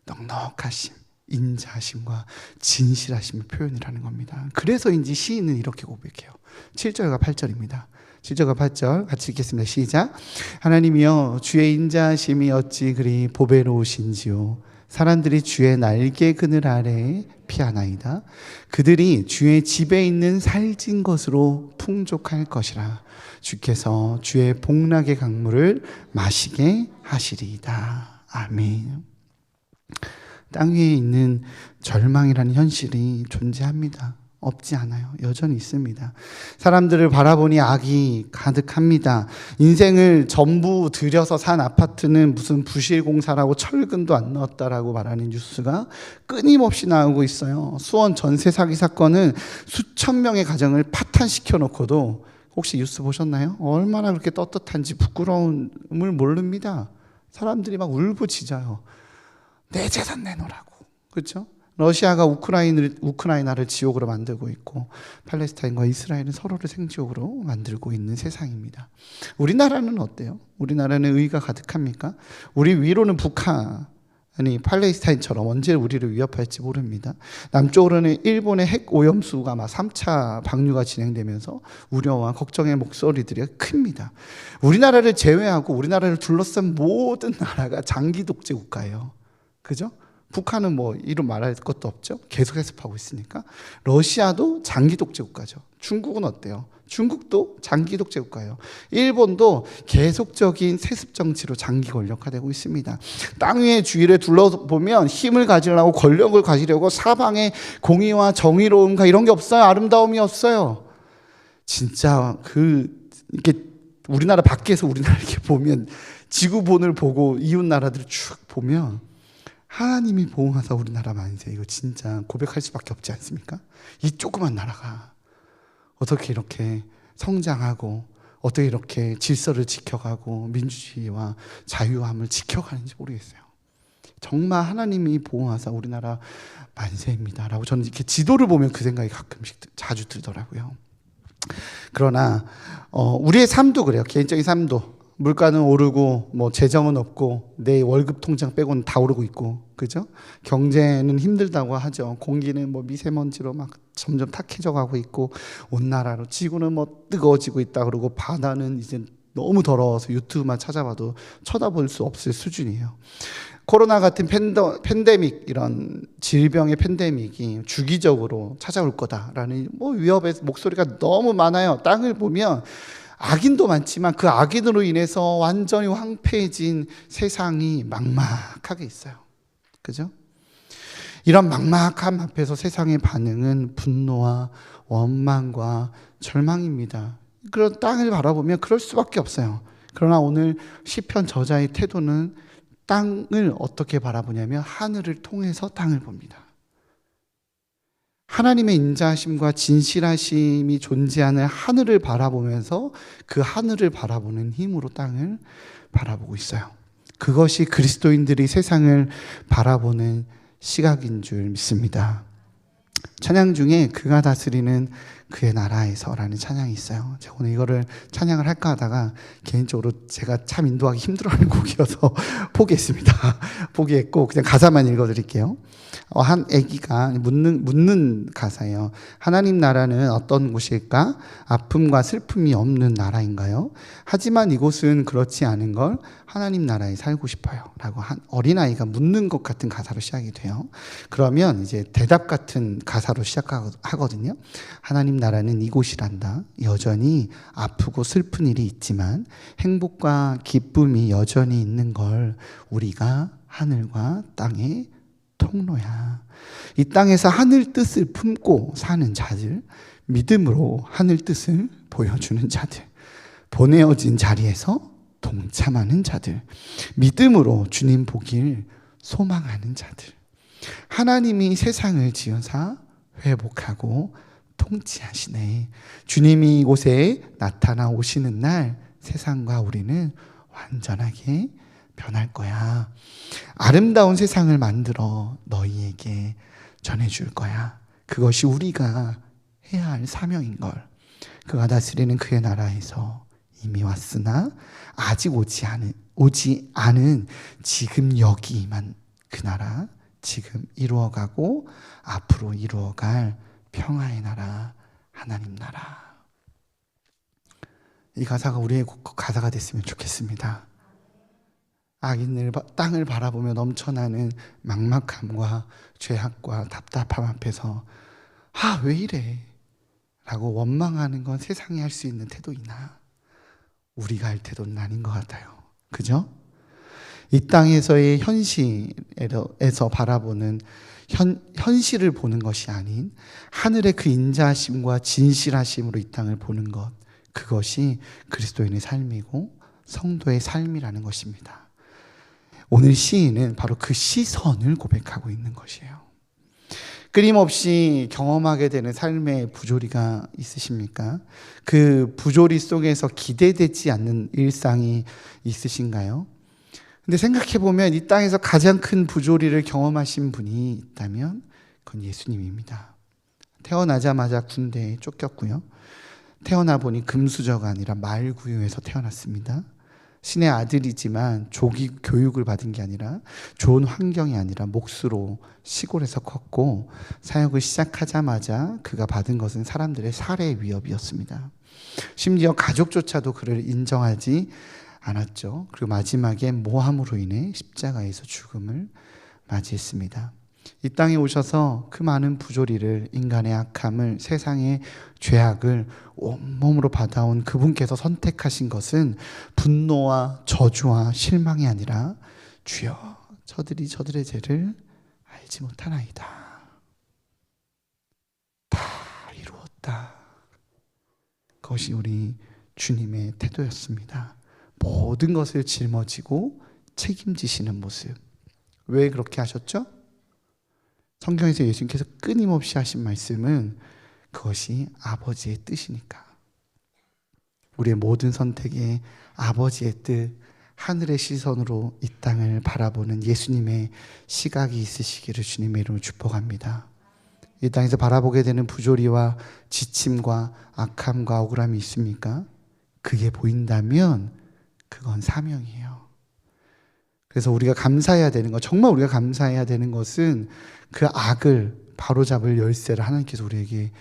넉넉하심, 인자하심과 진실하심의 표현이라는 겁니다. 그래서인지 시인은 이렇게 고백해요. 7절과 8절입니다. 7절과 8절 같이 읽겠습니다. 시작. 하나님이여 주의 인자하심이 어찌 그리 보배로우신지요. 사람들이 주의 날개 그늘 아래 피하나이다. 그들이 주의 집에 있는 살찐 것으로 풍족할 것이라. 주께서 주의 복락의 강물을 마시게 하시리이다. 아멘. 땅 위에 있는 절망이라는 현실이 존재합니다. 없지 않아요. 여전히 있습니다. 사람들을 바라보니 악이 가득합니다. 인생을 전부 들여서 산 아파트는 무슨 부실공사라고 철근도 안 넣었다라고 말하는 뉴스가 끊임없이 나오고 있어요. 수원 전세 사기 사건은 수천 명의 가정을 파탄시켜 놓고도 혹시 뉴스 보셨나요? 얼마나 그렇게 떳떳한지 부끄러움을 모릅니다. 사람들이 막 울부짖어요. 내 재산 내놓으라고. 그렇죠? 러시아가 우크라이나를 지옥으로 만들고 있고 팔레스타인과 이스라엘은 서로를 생지옥으로 만들고 있는 세상입니다. 우리나라는 어때요? 우리나라는 의가 가득합니까? 우리 위로는 북한이 팔레스타인처럼 언제 우리를 위협할지 모릅니다. 남쪽으로는 일본의 핵 오염수가 막 3차 방류가 진행되면서 우려와 걱정의 목소리들이 큽니다. 우리나라를 제외하고 우리나라를 둘러싼 모든 나라가 장기 독재 국가예요. 그죠? 북한은 뭐 이름 말할 것도 없죠. 계속 해습하고 있으니까. 러시아도 장기 독재 국가죠. 중국은 어때요? 중국도 장기 독재 국가예요. 일본도 계속적인 세습 정치로 장기 권력화되고 있습니다. 땅 위의 주위를 둘러보면 힘을 가지려고 권력을 가지려고 사방에 공의와 정의로움과 이런 게 없어요. 아름다움이 없어요. 진짜 이렇게 우리나라 밖에서 우리나라 이렇게 보면 지구본을 보고 이웃 나라들을 쭉 보면 하나님이 보호하사 우리나라 만세, 이거 진짜 고백할 수밖에 없지 않습니까? 이 조그만 나라가 어떻게 이렇게 성장하고 어떻게 이렇게 질서를 지켜가고 민주주의와 자유함을 지켜가는지 모르겠어요. 정말 하나님이 보호하사 우리나라 만세입니다라고 저는 이렇게 지도를 보면 그 생각이 가끔씩 자주 들더라고요. 그러나 우리의 삶도 그래요. 개인적인 삶도 물가는 오르고 뭐 재정은 없고 내 월급 통장 빼고는 다 오르고 있고, 그죠? 경제는 힘들다고 하죠. 공기는 뭐 미세먼지로 막 점점 탁해져 가고 있고, 온 나라로 지구는 뭐 뜨거워지고 있다 그러고, 바다는 이제 너무 더러워서 유튜브만 찾아봐도 쳐다볼 수 없을 수준이에요. 코로나 같은 팬데믹, 이런 질병의 팬데믹이 주기적으로 찾아올 거다라는 뭐 위협의 목소리가 너무 많아요. 땅을 보면 악인도 많지만 그 악인으로 인해서 완전히 황폐해진 세상이 막막하게 있어요. 그죠? 이런 막막함 앞에서 세상의 반응은 분노와 원망과 절망입니다. 그런 땅을 바라보면 그럴 수밖에 없어요. 그러나 오늘 시편 저자의 태도는 땅을 어떻게 바라보냐면 하늘을 통해서 땅을 봅니다. 하나님의 인자하심과 진실하심이 존재하는 하늘을 바라보면서 그 하늘을 바라보는 힘으로 땅을 바라보고 있어요. 그것이 그리스도인들이 세상을 바라보는 시각인 줄 믿습니다. 찬양 중에 그가 다스리는 그의 나라에서라는 찬양이 있어요. 제가 오늘 이거를 찬양을 할까 하다가 개인적으로 제가 참 인도하기 힘들어하는 곡이어서 포기했습니다. 포기했고 그냥 가사만 읽어드릴게요. 한 아기가 묻는 가사예요. 하나님 나라는 어떤 곳일까? 아픔과 슬픔이 없는 나라인가요? 하지만 이곳은 그렇지 않은 걸 하나님 나라에 살고 싶어요 라고 한 어린아이가 묻는 것 같은 가사로 시작이 돼요. 그러면 이제 대답 같은 가사로 시작하거든요. 하나님 나라는 이곳이란다. 여전히 아프고 슬픈 일이 있지만 행복과 기쁨이 여전히 있는 걸 우리가 하늘과 땅의 통로야. 이 땅에서 하늘 뜻을 품고 사는 자들, 믿음으로 하늘 뜻을 보여주는 자들, 보내어진 자리에서 동참하는 자들, 믿음으로 주님 보길 소망하는 자들, 하나님이 세상을 지어서 회복하고 통치하시네. 주님이 이곳에 나타나 오시는 날 세상과 우리는 완전하게 변할 거야. 아름다운 세상을 만들어 너희에게 전해줄 거야. 그것이 우리가 해야 할 사명인 걸. 그가 다스리는 그의 나라에서 이미 왔으나 아직 오지 않은 지금 여기만 그 나라, 지금 이루어가고 앞으로 이루어갈 평화의 나라, 하나님 나라. 이 가사가 우리의 가사가 됐으면 좋겠습니다. 악인을 땅을 바라보며 넘쳐나는 막막함과 죄악과 답답함 앞에서 왜 이래? 라고 원망하는 건 세상이 할 수 있는 태도이나 우리가 할 태도는 아닌 것 같아요. 그죠? 이 땅에서의 현실에서 바라보는 현실을 보는 것이 아닌 하늘의 그 인자하심과 진실하심으로 이 땅을 보는 것, 그것이 그리스도인의 삶이고 성도의 삶이라는 것입니다. 오늘 시인은 바로 그 시선을 고백하고 있는 것이에요. 끊임없이 경험하게 되는 삶의 부조리가 있으십니까? 그 부조리 속에서 기대되지 않는 일상이 있으신가요? 근데 생각해보면 이 땅에서 가장 큰 부조리를 경험하신 분이 있다면 그건 예수님입니다. 태어나자마자 군대에 쫓겼고요. 태어나 보니 금수저가 아니라 말구유에서 태어났습니다. 신의 아들이지만 조기 교육을 받은 게 아니라 좋은 환경이 아니라 몫으로 시골에서 컸고 사역을 시작하자마자 그가 받은 것은 사람들의 살해 위협이었습니다. 심지어 가족조차도 그를 인정하지 않았죠. 그리고 마지막에 모함으로 인해 십자가에서 죽음을 맞이했습니다. 이 땅에 오셔서 그 많은 부조리를, 인간의 악함을, 세상의 죄악을 온몸으로 받아온 그분께서 선택하신 것은 분노와 저주와 실망이 아니라 주여 저들이 저들의 죄를 알지 못하나이다. 다 이루었다. 그것이 우리 주님의 태도였습니다. 모든 것을 짊어지고 책임지시는 모습. 왜 그렇게 하셨죠? 성경에서 예수님께서 끊임없이 하신 말씀은 그것이 아버지의 뜻이니까. 우리의 모든 선택에 아버지의 뜻, 하늘의 시선으로 이 땅을 바라보는 예수님의 시각이 있으시기를 주님의 이름으로 축복합니다. 이 땅에서 바라보게 되는 부조리와 지침과 악함과 억울함이 있습니까? 그게 보인다면 그건 사명이에요. 그래서 우리가 감사해야 되는 것, 정말 우리가 감사해야 되는 것은 그 악을 바로잡을 열쇠를 하나님께서 우리에게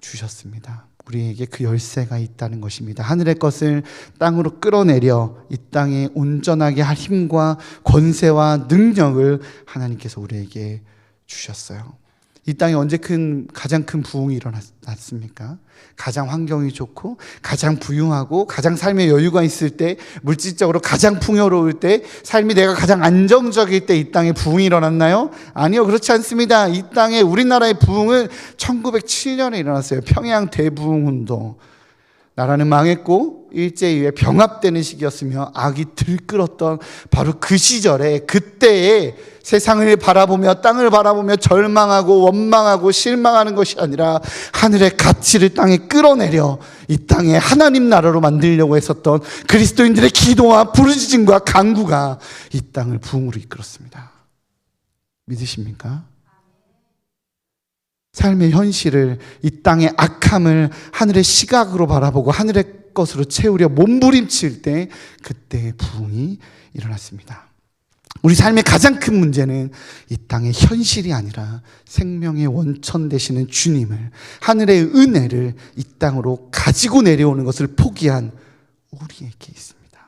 주셨습니다. 우리에게 그 열쇠가 있다는 것입니다. 하늘의 것을 땅으로 끌어내려 이 땅에 온전하게 할 힘과 권세와 능력을 하나님께서 우리에게 주셨어요. 이 땅에 언제 가장 큰 부흥이 일어났습니까? 가장 환경이 좋고 가장 부유하고 가장 삶의 여유가 있을 때, 물질적으로 가장 풍요로울 때, 삶이 내가 가장 안정적일 때 이 땅에 부흥이 일어났나요? 아니요, 그렇지 않습니다. 이 땅에 우리나라의 부흥은 1907년에 일어났어요. 평양 대부흥운동. 나라는 망했고 일제이후에 병합되는 시기였으며 악이 들끓었던 바로 그 시절에, 그때에 세상을 바라보며 땅을 바라보며 절망하고 원망하고 실망하는 것이 아니라 하늘의 가치를 땅에 끌어내려 이 땅에 하나님 나라로 만들려고 했었던 그리스도인들의 기도와 부르짖음과 간구가 이 땅을 부흥으로 이끌었습니다. 믿으십니까? 삶의 현실을, 이 땅의 악함을 하늘의 시각으로 바라보고 하늘의 것으로 채우려 몸부림칠 때, 그때의 부흥이 일어났습니다. 우리 삶의 가장 큰 문제는 이 땅의 현실이 아니라 생명의 원천 되시는 주님을, 하늘의 은혜를 이 땅으로 가지고 내려오는 것을 포기한 우리에게 있습니다.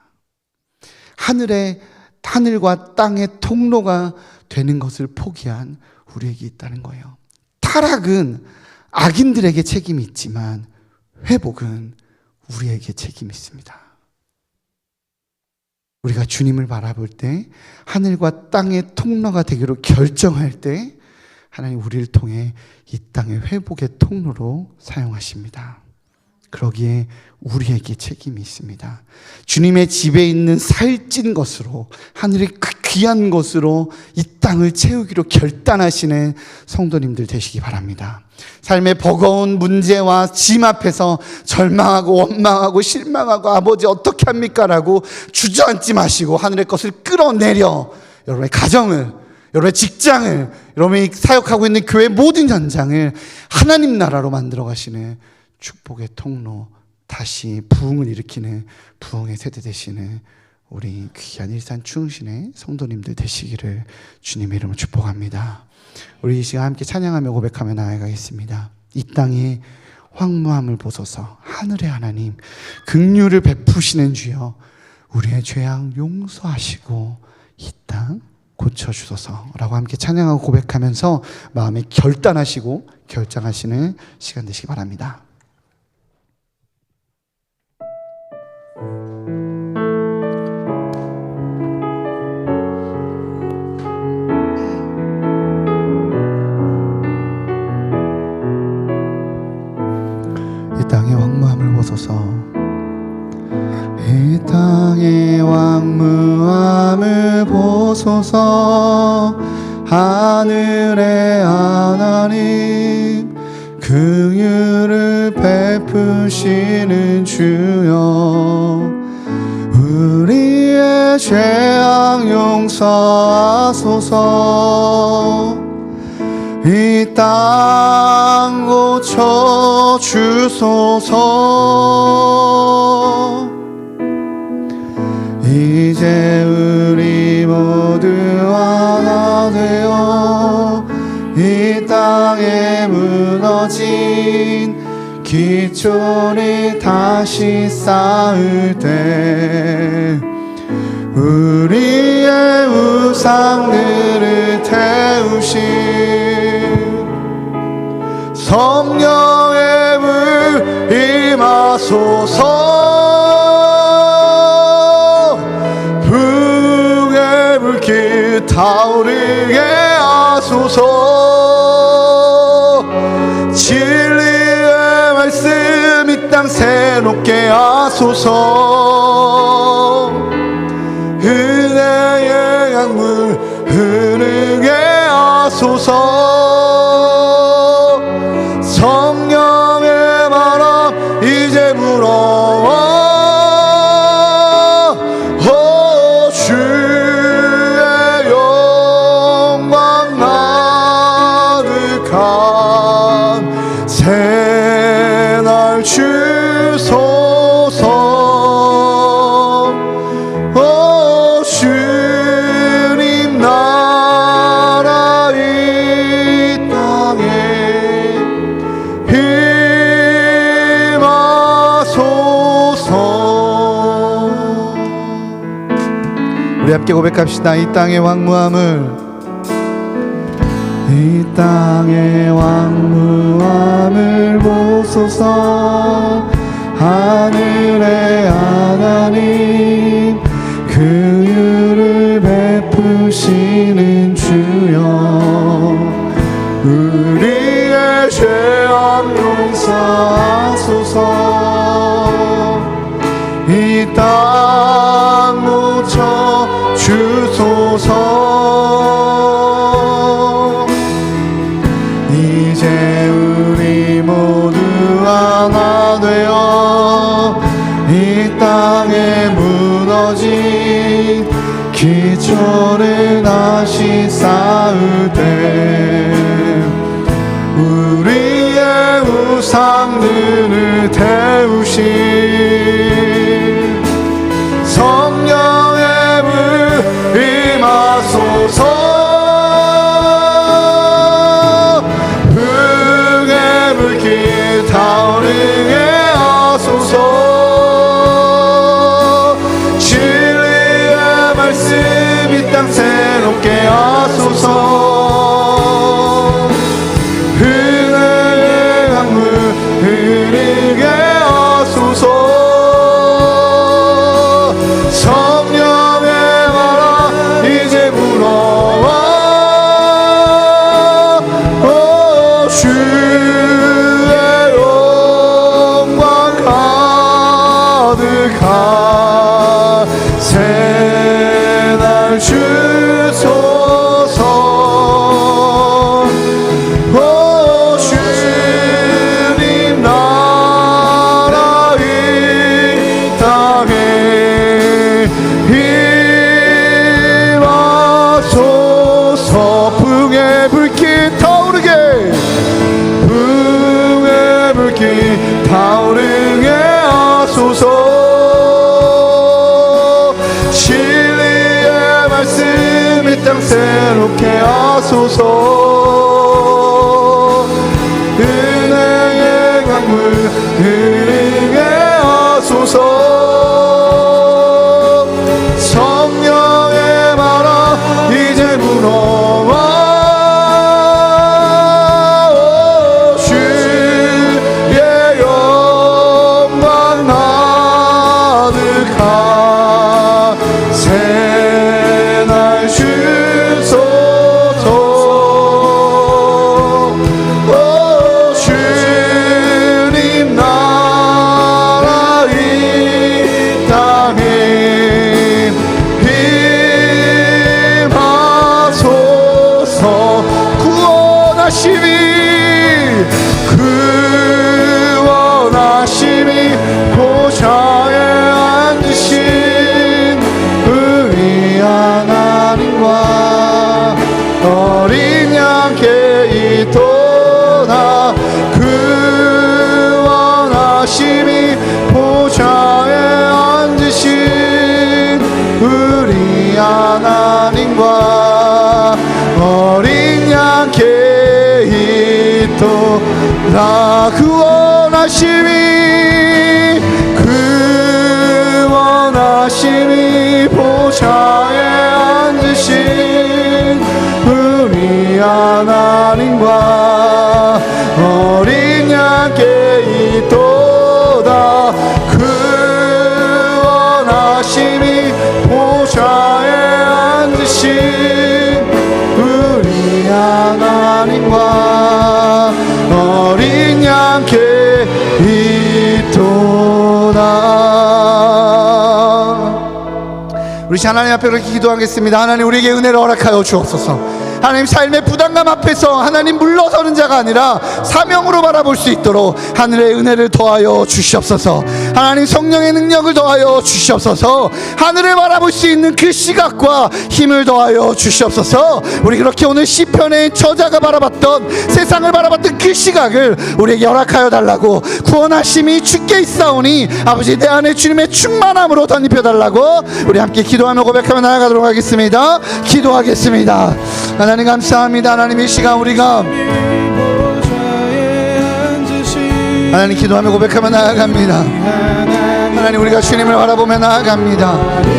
하늘과 땅의 통로가 되는 것을 포기한 우리에게 있다는 거예요. 타락은 악인들에게 책임이 있지만 회복은 우리에게 책임이 있습니다. 우리가 주님을 바라볼 때, 하늘과 땅의 통로가 되기로 결정할 때, 하나님 우리를 통해 이 땅의 회복의 통로로 사용하십니다. 그러기에 우리에게 책임이 있습니다. 주님의 집에 있는 살찐 것으로, 하늘의 그 귀한 것으로 이 땅을 채우기로 결단하시는 성도님들 되시기 바랍니다. 삶의 버거운 문제와 짐 앞에서 절망하고 원망하고 실망하고 아버지 어떻게 합니까? 라고 주저앉지 마시고 하늘의 것을 끌어내려 여러분의 가정을, 여러분의 직장을, 여러분이 사역하고 있는 교회 모든 현장을 하나님 나라로 만들어 가시는 축복의 통로, 다시 부흥을 일으키는 부흥의 세대 되시는 우리 귀한 일산 충신의 성도님들 되시기를 주님의 이름으로 축복합니다. 우리 이 시간 함께 찬양하며 고백하며 나아가겠습니다. 이 땅에 황무함을 보소서. 하늘의 하나님, 긍휼을 베푸시는 주여, 우리의 죄악 용서하시고 이 땅 고쳐주소서라고 함께 찬양하고 고백하면서 마음에 결단하시고 결정하시는 시간 되시기 바랍니다. 이 땅의 왕무함을 보소서. 이 땅의 왕무함을 보소서. 하늘의 하나님, 긍휼을 베푸시는 주여, 우리의 죄악 용서하소서. 이 땅 고쳐 주소서. 이제 우리 모두 하나 되어 이 땅에 무너진 기초를 다시 쌓을 때 우리의 우상들을 태우신 성령의 불 임하소서. 불의 불길 타오르게 하소서. 진리의 말씀 이 땅 새롭게 하소서. 은혜의 강물 흐르게 하소서. 성령의 바람 이제 불어와. 주의 영광 가득한 새날 주소서. 주님 나라 이 땅에 임하소서. 우리 함께 고백합시다. 이 땅의 왕무함을, 이 땅의 왕무함을 보소서. 하늘의 하나님, 긍휼을 베푸시는 주여, 우리의 죄악 용서하소서. 이 땅 고쳐 주소서. 이제 우리 모두 하나 되어 이 땅에 무너진 기초를 다시 쌓을 때 우리의 우상들을 태우신 성령의 불 임하소서. 불의 불길 타오르게 하소서. 진리의 말씀 이 땅 새롭게 하소서. 은혜의 강물 흐르게 하소서. 성령의 바람 이제 불어와. 주의 영광 가득한 새날 주소서. 주님 나라 이 땅에 임하소서. 불의 불길 타오르게, 불의 불길 타오르게 하소서. 진리의 말씀 이 땅 새롭게 하소서. 은혜의 강물 주소서. 성령의 바람 이제 불어와 주의 영광 가득한 새날 주소서. 주님 나라 이 땅에 임하소서. 구원하심이 보좌에 앉으신 우리 하나님과 어린 양께 있도다. 구원하심이 보좌에 앉으신 우리 하나님과 어린 양께 있도다. 구원하심이 보좌에 앉으신 우리 하나님과 어린 양께 있도다. 구원하심이 보좌에 앉으신 우리 하나님과 어린 양께 있도다. 우리 하나님 앞에 그렇게 기도하겠습니다. 하나님, 우리에게 은혜를 허락하여 주옵소서. 하나님, 삶의 부담감 앞에서 하나님 물러서는 자가 아니라 사명으로 바라볼 수 있도록 하늘의 은혜를 더하여 주시옵소서. 하나님, 성령의 능력을 더하여 주시옵소서. 하늘을 바라볼 수 있는 그 시각과 힘을 더하여 주시옵소서. 우리 그렇게 오늘 시편의 저자가 바라봤던, 세상을 바라봤던 그 시각을 우리에게 허락하여 달라고, 구원하심이 주께 있사오니 아버지 내 안에 주님의 충만함으로 덧입혀 달라고 우리 함께 기도하며 고백하며 나아가도록 하겠습니다. 기도하겠습니다. 하나님 감사합니다. 하나님, 이 시간 우리가 하나님 기도하며 고백하며 나아갑니다. 하나님, 우리가 주님을 바라보며 나아갑니다.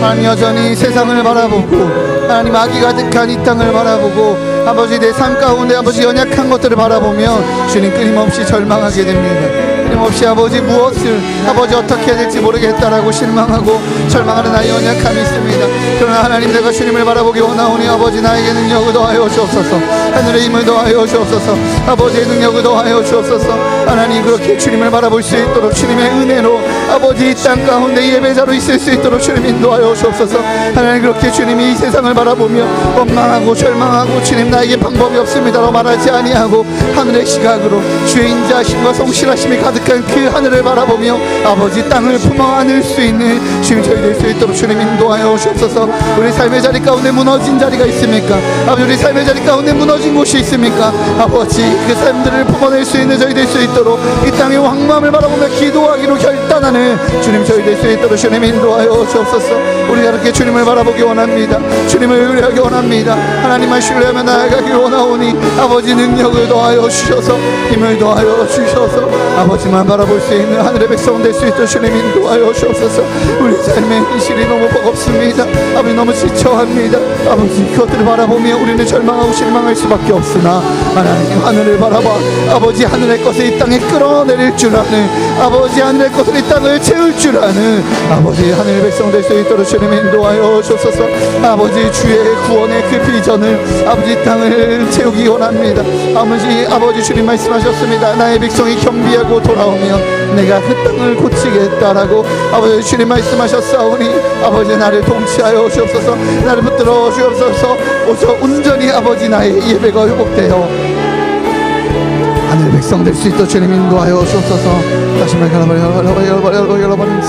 하나님, 여전히 세상을 바라보고 하나님 악이 가득한 이 땅을 바라보고 아버지 내 삶 가운데 아버지 연약한 것들을 바라보며 주님 끊임없이 절망하게 됩니다. 끊임없이 아버지 무엇을 아버지 어떻게 해야 될지 모르겠다라고 실망하고 절망하는 나의 연약함이 있습니다. 그러나 하나님, 내가 주님을 바라보기 원하오니 아버지 나에게 능력을 더하여 주옵소서. 하늘의 힘을 더하여 주옵소서. 아버지의 능력을 더하여 주옵소서. 하나님, 그렇게 주님을 바라볼 수 있도록 주님의 은혜로 아버지 이 땅 가운데 예배자로 있을 수 있도록 주님 인도하여 주옵소서. 하나님, 그렇게 주님이 이 세상을 바라보며 원망하고 절망하고 주님 나에게 방법이 없습니다라고 말하지 아니하고 하늘의 시각으로 주의 인자하심과 성실하심이 가득한 그 하늘을 바라보며 아버지 땅을 품어 안을 수 있는 주님 저희 될 수 있도록 주님 인도하여 주옵소서. 우리 삶의 자리 가운데 무너진 자리가 있습니까? 아버지, 우리 삶의 자리 가운데 무너진 곳이 있습니까? 아버지, 그 삶들을 품어낼 수 있는 저희 될 수 있도록 이 땅의 황무함을 바라보며 기도하기로 결단하는 주님 저희 될 수 있도록 주님 인도하여 주옵소서. 우리가 이렇게 주님을 바라보기 원합니다. 주님을 의뢰하기 원합니다. 하나님만 신뢰하며 나아가기 원하오니 아버지 능력을 더하여 주셔서 힘을 더하여 주셔서 아버지만 바라볼 수 있는 하늘의 백성 될 수 있도록 주님 인도하여 주옵소서. 우리 삶의 현실이 너무 버겁습니다. 아버지, 너무 지쳐합니다. 아버지, 그것들을 바라보며 우리는 절망하고 실망할 수밖에 없으나 하나님, 하늘을 바라봐 아버지 하늘의 것을 이 땅에 끌어내릴 줄 아는 아버지, 하늘의 것을 이 땅을 채울 줄 아는 아버지 하늘의 백성 될 수 있도록 주님 인도하여 주옵소서. 아버지, 주의 구원의 그 비전을 아버지 이 땅을 채우기 원합니다. 아버지 주님 말씀하셨습니다. 나의 백성이 겸비하고 돌아오면 내가 그 땅을 고치겠다라고 아버지 주님 말씀하셨사오니 아버지 나를 통치하여 주옵소서. 나를 붙들어 주옵소서. 오서 온전히 아버지 나의 예배가 회복되어 하늘 백성 될 수 있도록 주님 인도하여 주옵소서. 다시 말씀드립니다.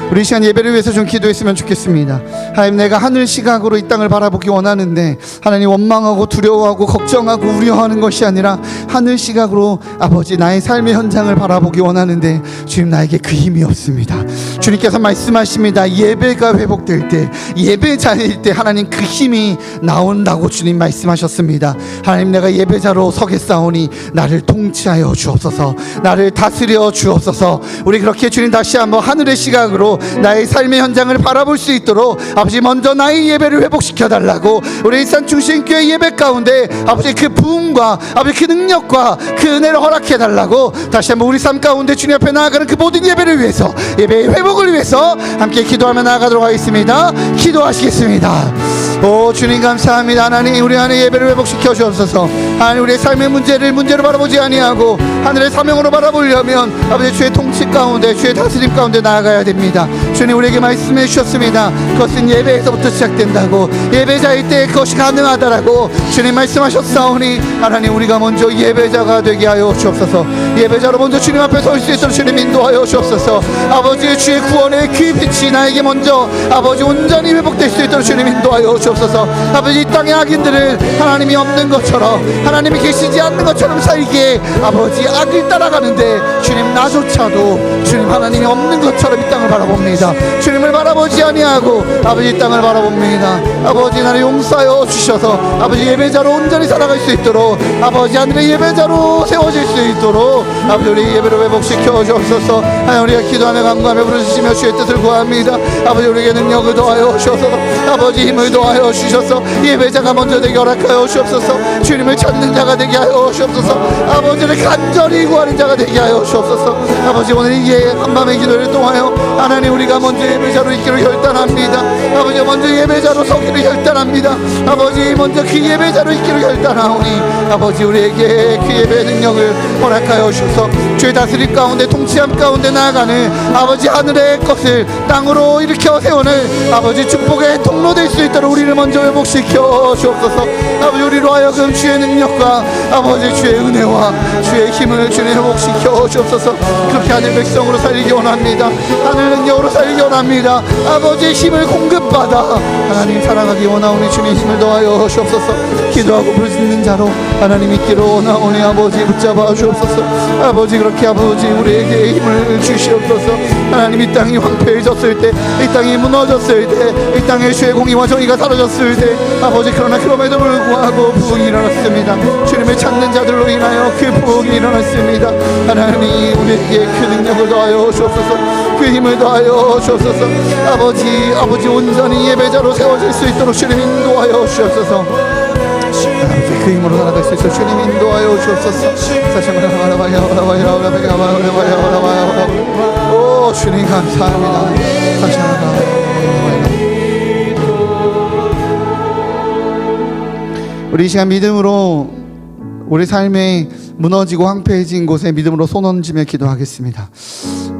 우리 시간 예배를 위해서 좀 기도했으면 좋겠습니다. 하나님, 내가 하늘 시각으로 이 땅을 바라보기 원하는데 하나님, 원망하고 두려워하고 걱정하고 우려하는 것이 아니라 하늘 시각으로 아버지 나의 삶의 현장을 바라보기 원하는데 주님 나에게 그 힘이 없습니다. 주님께서 말씀하십니다. 예배가 회복될 때, 예배자일 때 하나님 그 힘이 나온다고 주님 말씀하셨습니다. 하나님, 내가 예배자로 서겠사오니 나를 통치하여 주옵소서, 나를 다스려 주옵소서. 우리 그렇게 주님 다시 한번 하늘의 시각으로 나의 삶의 현장을 바라볼 수 있도록 아버지 먼저 나의 예배를 회복시켜 달라고, 우리 일산 중심교회 예배 가운데 아버지 그 부흥과 아버지 그 능력과 그 은혜를 허락해 달라고 다시 한번 우리 삶 가운데 주님 앞에 나아가는 그 모든 예배를 위해서, 예배의 회복을 위해서 함께 기도하며 나아가도록 하겠습니다. 기도하시겠습니다. 오 주님 감사합니다. 하나님, 우리 안에 예배를 회복시켜 주옵소서. 하나님, 우리의 삶의 문제로 바라보지 아니하고 하늘의 사명으로 바라보려면 아버지 주의 통치 가운데, 주의 다스림 가운데 나아가야 됩니다. 주님 우리에게 말씀해 주셨습니다. 그것은 예배에서부터 시작된다고, 예배자일 때 그것이 가능하다라고 주님 말씀하셨사오니 하나님, 우리가 먼저 예배자가 되게 하여 주옵소서. 예배자로 먼저 주님 앞에 설 수 있도록 주님 인도하여 주옵소서. 아버지, 주의 구원의 그 빛이 나에게 먼저 아버지 온전히 회복될 수 있도록 주님 인도하여 주옵소서. 아버지, 이 땅의 악인들은 하나님이 없는 것처럼, 하나님이 계시지 않는 것처럼 살기에 아버지 악을 따라가는데, 주님 나조차도 주님 하나님이 없는 것처럼 이 땅을 바라봅니다. 주님을 바라보지 아니하고 아버지 이 땅을 바라봅니다. 아버지, 나를 용서하여 주셔서 아버지 예배자로 온전히 살아갈 수 있도록, 아버지 하늘의 예배자로 세워질 수 있도록 아버지 우리 예배를 회복시켜 주옵소서. 하나님, 우리가 기도하며 간구하며 부르짖으며 주의 뜻을 구합니다. 아버지, 우리에게 능력을 더하여 주셔서, 아버지 힘을 더하여 주셔서 예배자가 먼저 되게 허락하여 주옵소서. 주님을 찾는 자가 되게 하여 주옵소서. 아버지를 간절히 구하는 자가 되게 하여 주옵소서. 아버지, 오늘 이 한밤의 기도를 통하여 하나님, 우리가 먼저 예배자로 있기를 결단합니다. 아버지, 먼저 예배자로 서기를 결단합니다. 아버지, 먼저 그 예배자로 있기를 결단하오니 아버지, 우리에게 그 예배의 능력을 허락하여 주셔서 주의 다스림 가운데, 통치함 가운데 나아가는 아버지 하늘의 것을 땅으로 일으켜 세우는 아버지 축복의 통로 될 수 있도록 우리를 먼저 회복시켜 주옵소서. 아버지, 우리로 하여금 주의 능력과 아버지 주의 은혜와 주의 힘을 주님 회복시켜 주옵소서. 그렇게 하늘 백성으로 살기 원합니다. 하늘 능력으로 살기 원합니다. 아버지의 힘을 공급받아 하나님 살아가기 원하오니 주님 힘을 더하여 주옵소서. 기도하고 부르짖는 자로 하나님 있기로 원하오니 아버지 붙잡아 주옵소서. 아버지, 그렇게 아버지 우리에게 힘을 주시옵소서. 하나님, 이 땅이 황폐해졌을 때, 이 땅이 무너졌을 때, 이 땅의 주의 공의와 정의가 사라졌을 때 아버지, 그러나 그럼에도 불구하고 부흥이 일어났습니다. 주님을 찾는 자들로 인하여 그 부흥이 일어났습니다. 하나님, 우리에게 그 능력을 더하여 주옵소서. 그 힘을 더하여 주옵소서. 아버지 온전히 예배자로 세워질 수 있도록 주님 인도하여 주옵소서. 아버지, 그 힘으로 살아갈 수 있어 주님 인도하여 주옵소서. 오 주님 감사합니다. 다시 한번 우리 이 시간 믿음으로 우리 삶에 무너지고 황폐해진 곳에 믿음으로 손 얹으며 기도하겠습니다.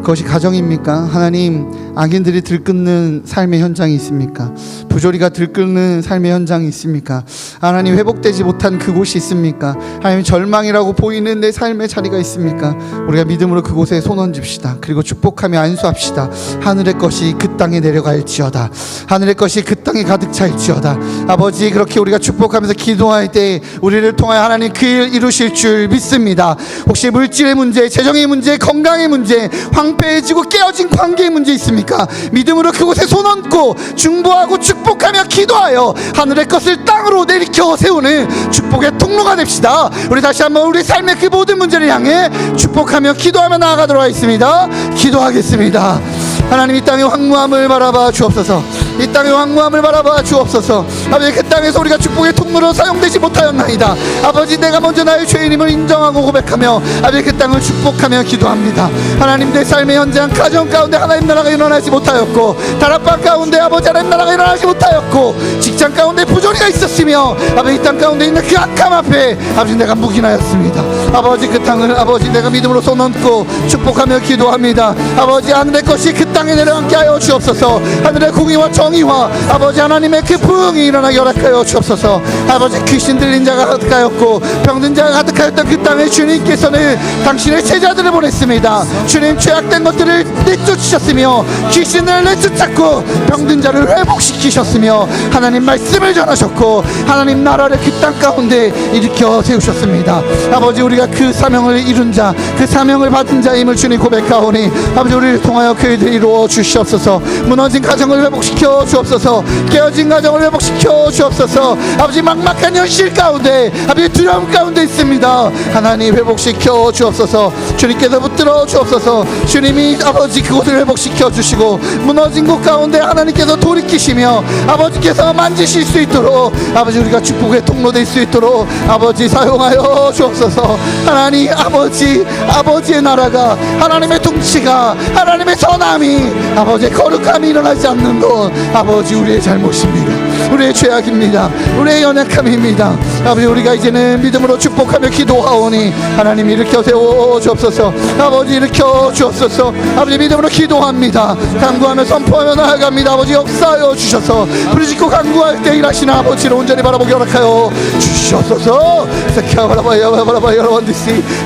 그것이 가정입니까? 하나님, 악인들이 들끓는 삶의 현장이 있습니까? 부조리가 들끓는 삶의 현장이 있습니까? 하나님, 회복되지 못한 그곳이 있습니까? 하나님, 절망이라고 보이는 내 삶의 자리가 있습니까? 우리가 믿음으로 그곳에 손 얹읍시다. 그리고 축복하며 안수합시다. 하늘의 것이 그 땅에 내려갈지어다. 하늘의 것이 그 땅에 가득 찰지어다. 아버지, 그렇게 우리가 축복하면서 기도할 때 우리를 통하여 하나님 그 일 이루실 줄 믿습니다. 혹시 물질의 문제, 재정의 문제, 건강의 문제, 황폐해지고 깨어진 관계의 문제 있습니까? 믿음으로 그곳에 손 얹고 중보하고 축복하며 기도하여 하늘의 것을 땅으로 내리켜 세우는 축복의 통로가 됩시다. 우리 다시 한번 우리 삶의 그 모든 문제를 향해 축복하며 기도하며 나아가도록 하겠습니다. 기도하겠습니다. 하나님, 이 땅의 황무함을 바라봐 주옵소서. 이 땅의 황무함을 바라봐 주옵소서. 아버지, 그 땅에서 우리가 축복의 통로로 사용되지 못하였나이다. 아버지, 내가 먼저 나의 죄인임을 인정하고 고백하며 아버지 그 땅을 축복하며 기도합니다. 하나님, 내 삶의 현장 가정 가운데 하나님 나라가 일어나지 못하였고, 다락방 가운데 아버지 하나님 나라가 일어나지 못하였고, 직장 가운데 부조리가 있었으며 아버지 이 땅 가운데 있는 그 악함 앞에 아버지 내가 묵인하였습니다. 아버지, 그 땅을 아버지 내가 믿음으로 손 얹고 축복하며 기도합니다. 아버지, 하늘의 것이 그 땅에 내려앉게 하여 주옵소서. 하늘의 공의와 정의와 아버지 하나님의 그 부흥이 일어나게 허락하여 주옵소서. 아버지 귀신 들린 자가 가득하였고 병든 자가 가득하였던 그 땅에 주님께서는 당신의 제자들을 보냈습니다. 주님 죄악된 것들을 내쫓으셨으며 귀신을 내쫓았고 병든 자를 회복시키셨으며 하나님 말씀을 전하셨고 하나님 나라를 그 땅 가운데 일으켜 세우셨습니다. 아버지 우리가 그 사명을 이룬 자, 그 사명을 받은 자임을 주님 고백하오니 아버지 우리를 통하여 그 일을 이루어 주시옵소서. 무너진 가정을 회복시켜 주옵소서. 깨어진 가정을 회복시켜 주옵소서. 아버지 막막한 현실 가운데 아버지 두려움 가운데 있습니다. 하나님 회복시켜 주옵소서. 주님께서 붙들어 주옵소서. 주님이 아버지 그곳을 회복시켜 주시고 무너진 곳 가운데 하나님께서 돌이키시며 아버지께서 만지실 수 있도록 아버지 우리가 축복의 통로 될 수 있도록 아버지 사용하여 주옵소서. 하나님 아버지의 나라가 하나님의 통치가 하나님의 선함이 아버지의 거룩함이 일어나지 않는 것 아버지 우리의 잘못입니다. 우리의 죄악입니다. 우리의 연약함입니다. 아버지 우리가 이제는 믿음으로 축복하며 기도하오니 하나님 일으켜 세워 주옵소서. 아버지 일으켜 주옵소서. 아버지 믿음으로 기도합니다. 간구하며 선포하며 나아갑니다. 아버지 역사하여 주셔서 부르짖고 간구할 때 일하시는 아버지를 온전히 바라보게 허락하여 주시옵소서.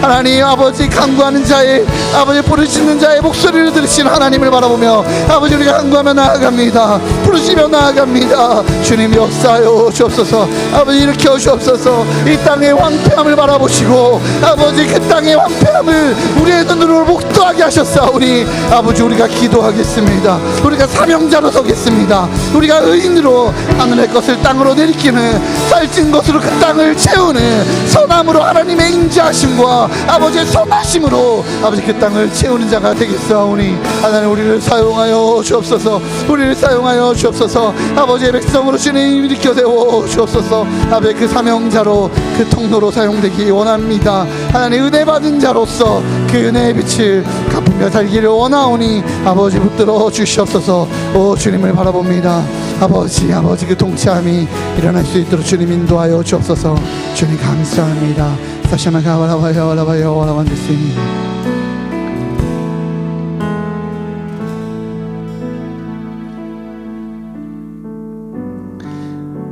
하나님 아버지 간구하는 자의 아버지 부르짖는 자의 목소리를 들으신 하나님을 바라보며 아버지 우리가 간구하며 나아갑니다. 부르짖며 나아갑니다. 주님 역사하여 주옵소서. 아버지 일으켜 주옵소서. 이 땅의 황폐함을 바라보시고 아버지 그 땅의 황폐함을 우리의 눈으로 목도하게 하셨사오니 아버지 우리가 기도하겠습니다. 우리가 사명자로 서겠습니다. 우리가 의인으로 하늘의 것을 땅으로 내리키는 살찐 것으로 그 땅을 채우는 선함으로 하나님의 인자하심과 아버지의 선하심으로 아버지 그 땅을 채우는 자가 되겠사오니 하나님 우리를 사용하여 주옵소서. 우리를 사용하여 주옵소서. 아버지의 백성으로 주님 일으켜 세워 주옵소서. 아버지 그 사명자로 그 통로로 사용되기 원합니다. 하나님 은혜 받은 자로서 그 은혜의 빛을 갚으며 살기를 원하오니 아버지 붙들어 주시옵소서. 오 주님을 바라봅니다. 아버지 그 통치함이 일어날 수 있도록 주님 인도하여 주옵소서. 주님 감사합니다. 다시 한번 가와라바요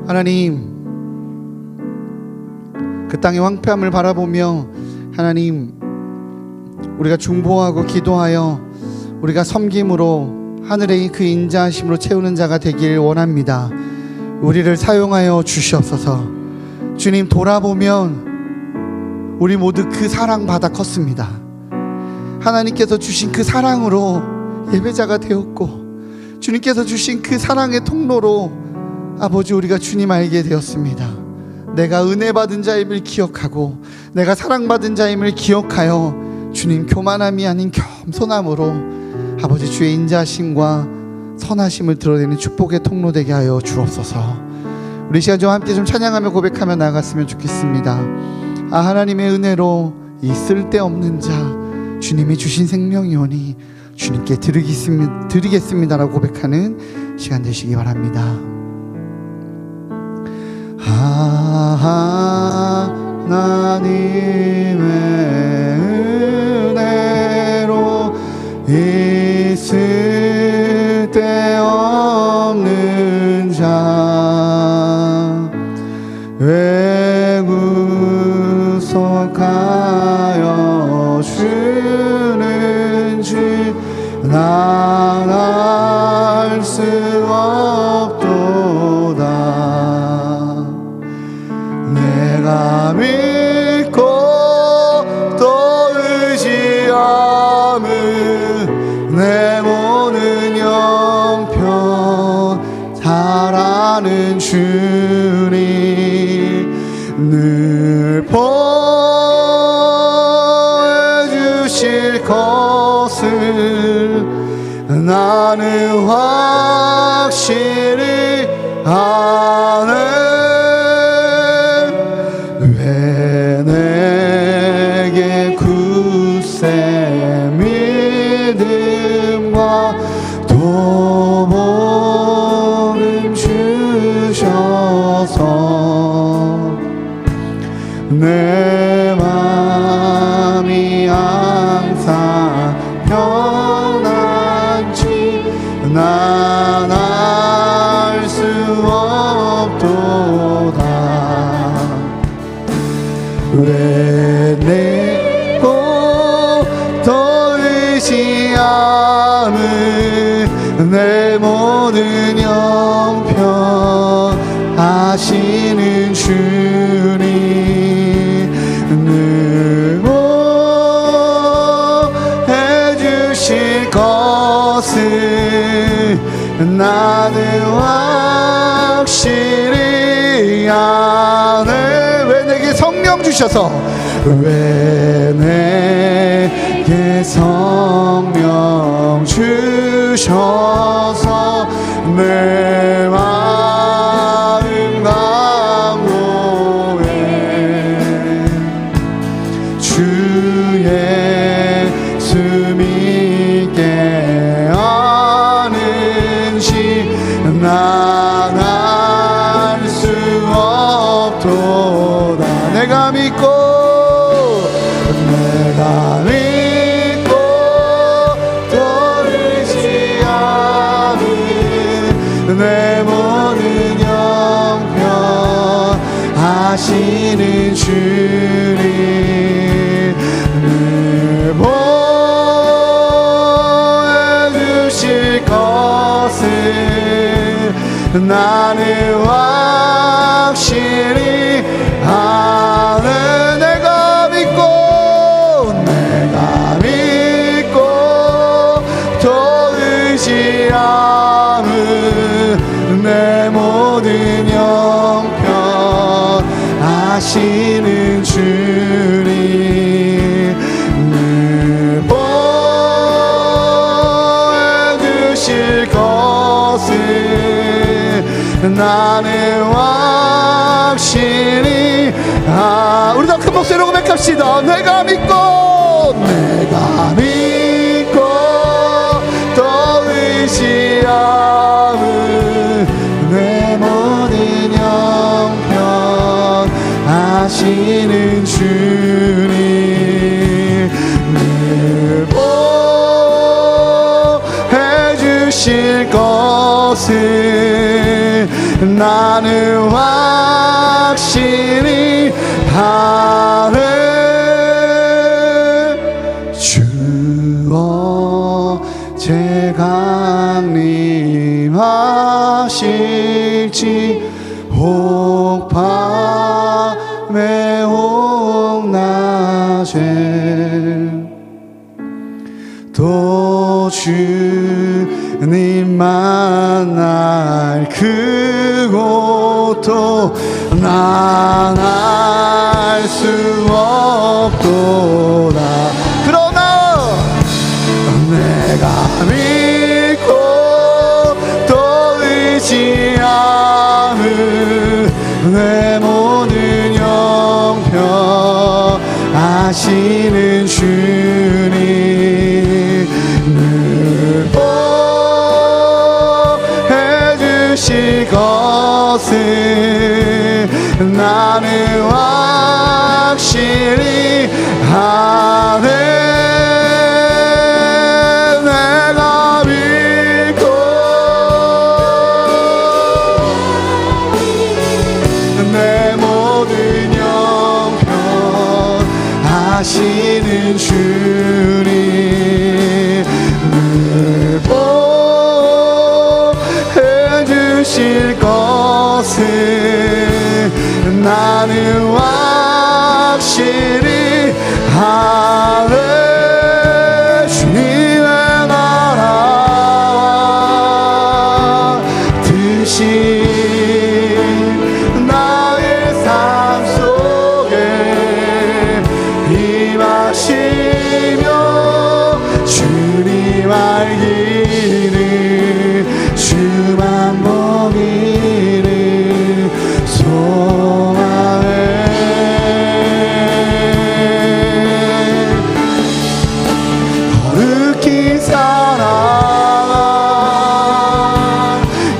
하나님 그 땅의 황폐함을 바라보며 하나님 우리가 중보하고 기도하여 우리가 섬김으로 하늘의 그 인자하심으로 채우는 자가 되길 원합니다. 우리를 사용하여 주시옵소서. 주님 돌아보면 우리 모두 그 사랑 받아 컸습니다. 하나님께서 주신 그 사랑으로 예배자가 되었고 주님께서 주신 그 사랑의 통로로 아버지 우리가 주님 알게 되었습니다. 내가 은혜 받은 자임을 기억하고 내가 사랑받은 자임을 기억하여 주님 교만함이 아닌 겸손함으로 아버지 주의 인자하심과 선하심을 드러내는 축복의 통로 되게 하여 주옵소서. 우리 시간 좀 함께 좀 찬양하며 고백하며 나아갔으면 좋겠습니다. 하나님의 은혜로 이 쓸데없는 자 주님이 주신 생명이오니 주님께 드리겠습니다라고 고백하는 시간 되시기 바랍니다. 하나님의 은혜로 이 쓸데없는 자 외구속하여 주는 줄 난 알 수 없도다. 내가 믿고 또 의지함은 내 모든 영편 잘 아는 주님 늘 보여주실 것을 나는 확실히 아네. 왜 내게 굳세 믿음과 도복음 주셔서 내 맘이 항상 편안치 난 않은 내 모든 형편 아시는 주님 늘 해주실 것을 나는 확실히 아네. 왜 내게 성령 주셔서 왜 내게 성령 주셔서 내 마음 강구해 주 예수 믿게 하는지 난 알 수 없도다. 내가 믿고 또 의지하는 내 모든 형편 아시는 주님 늘 보여주실 것을 나는 확실히 아는. 내가 믿고 또 의지하는 내 모든 형편 아시는 주님 늘 보여주실 것을 나는 확실히 우리 더 큰 목소리로 고백합시다. 내가 믿고 또 의지하는 내 모든 형편 아시는 주님 늘 보여주실 것을 나는 확실히 아는. 주 어제 강림하실지 혹 밤에 혹 낮에 또 주님 만날 그곳도 난 알 수 없도다. 그러나 내가 믿고 또 의지하는 내 모든 형편 아시는 주님 늘 보여주실 것을 나는 확실히 아네. 내가 믿고 내 모든 형편 아시는 주님 늘 보여주실 것을 나는 확실히 아네. 주님의 나라와 뜻이 나의 삶 속에 임하시며 주님 알기를 주만 보기를 소망해. 거룩히 살아가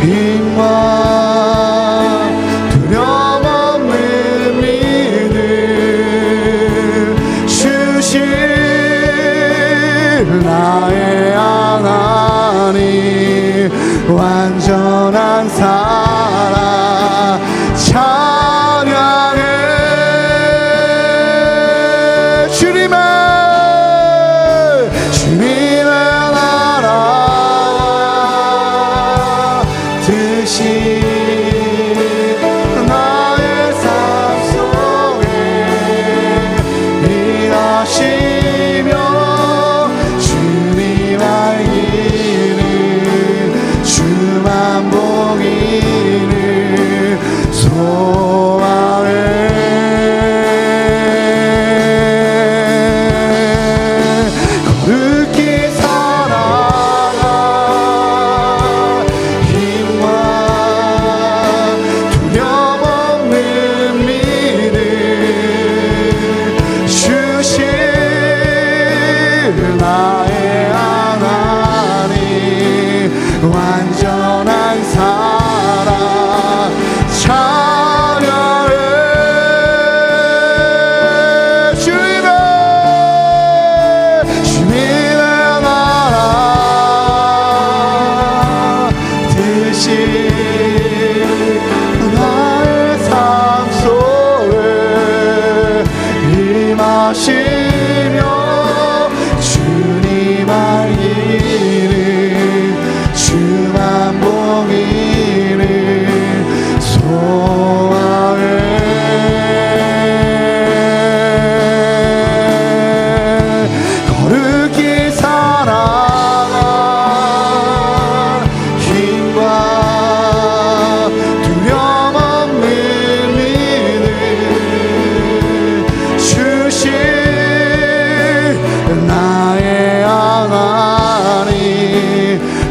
힘과 두려움 없는 믿음 주실 나의 하나님 완전한 사랑 찬양해. 주님의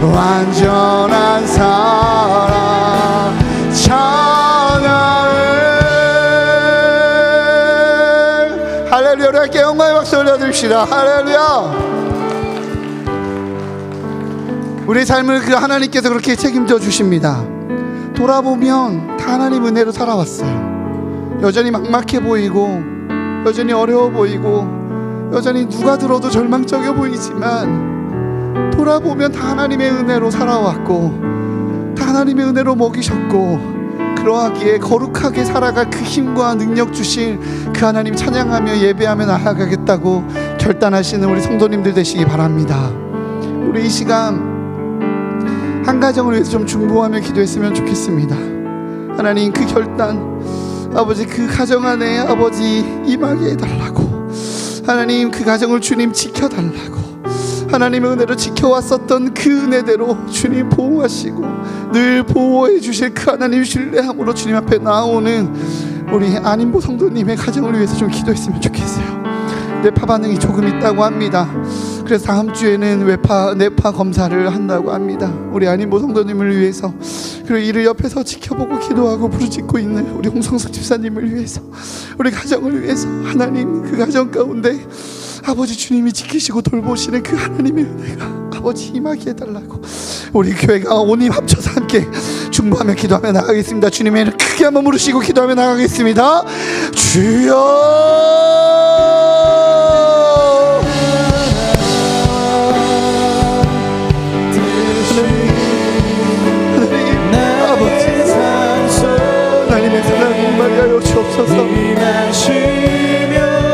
완전한 사랑 찬양해. 할렐루야. 우리 함께 영광의 박수 올려드립시다. 할렐루야. 우리의 삶을 그 하나님께서 그렇게 책임져 주십니다. 돌아보면 다 하나님 은혜로 살아왔어요. 여전히 막막해 보이고, 여전히 어려워 보이고, 여전히 누가 들어도 절망적이어 보이지만 돌아보면 다 하나님의 은혜로 살아왔고, 다 하나님의 은혜로 먹이셨고, 그러하기에 거룩하게 살아갈 그 힘과 능력 주실 그 하나님 찬양하며 예배하며 나아가겠다고 결단하시는 우리 성도님들 되시기 바랍니다. 우리 이 시간 한 가정을 위해서 좀 중보하며 기도했으면 좋겠습니다. 하나님, 그 결단, 아버지, 그 가정 안에 아버지 임하게 해달라고, 하나님 그 가정을 주님 지켜달라고, 하나님의 은혜로 지켜왔었던 그 은혜대로 주님 보호하시고 늘 보호해 주실 그 하나님 신뢰함으로 주님 앞에 나오는 우리 안인보 성도님의 가정을 위해서 좀 기도했으면 좋겠어요. 뇌파 반응이 조금 있다고 합니다. 그래서 다음 주에는 뇌파 검사를 한다고 합니다. 우리 안인보 성도님을 위해서, 그리고 이를 옆에서 지켜보고 기도하고 부르짖고 있는 우리 홍성석 집사님을 위해서, 우리 가정을 위해서 하나님 그 가정 가운데 아버지 주님이 지키시고 돌보시는 그 하나님의 은혜가 아버지 임하게 해달라고 우리 교회가 온힘 합쳐서 함께 중보하며 기도하며 나가겠습니다. 주님의 이름을 크게 한번 부르시고 기도하며 나가겠습니다. 주여.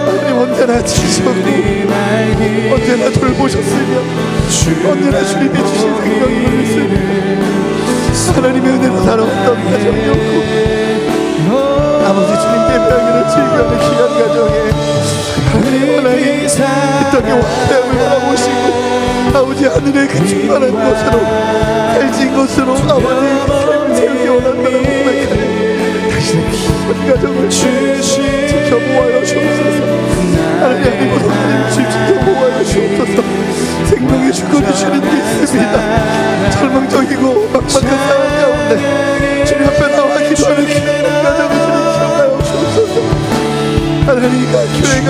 하나님 언제나 지키셨고 언제나 돌보셨으며 언제나 주님이 주신 생명을 있으며 하나님의 은혜로 살아왔던 가정이었고, 아버지 주님 예배하기를 즐겨하는 귀한 가정에 하나님 이 땅에 왕됨을 바라보시고 아버지 하늘의 그 충만한 것으로 갈진 것으로 아버지 삶을 세우기 원한다는 고백하는 당신의 귀한 가정을 지켜보아요 주옵소서. 하나님 하나님 지켜보아요 주옵소서. 생명의 주권이 주님께 있습니다. 절망적이고 막막한 상황 가운데 주님 앞에 나와 기도하는 귀한 가정을 주님 기억하여 주옵소서. 하나님 교회가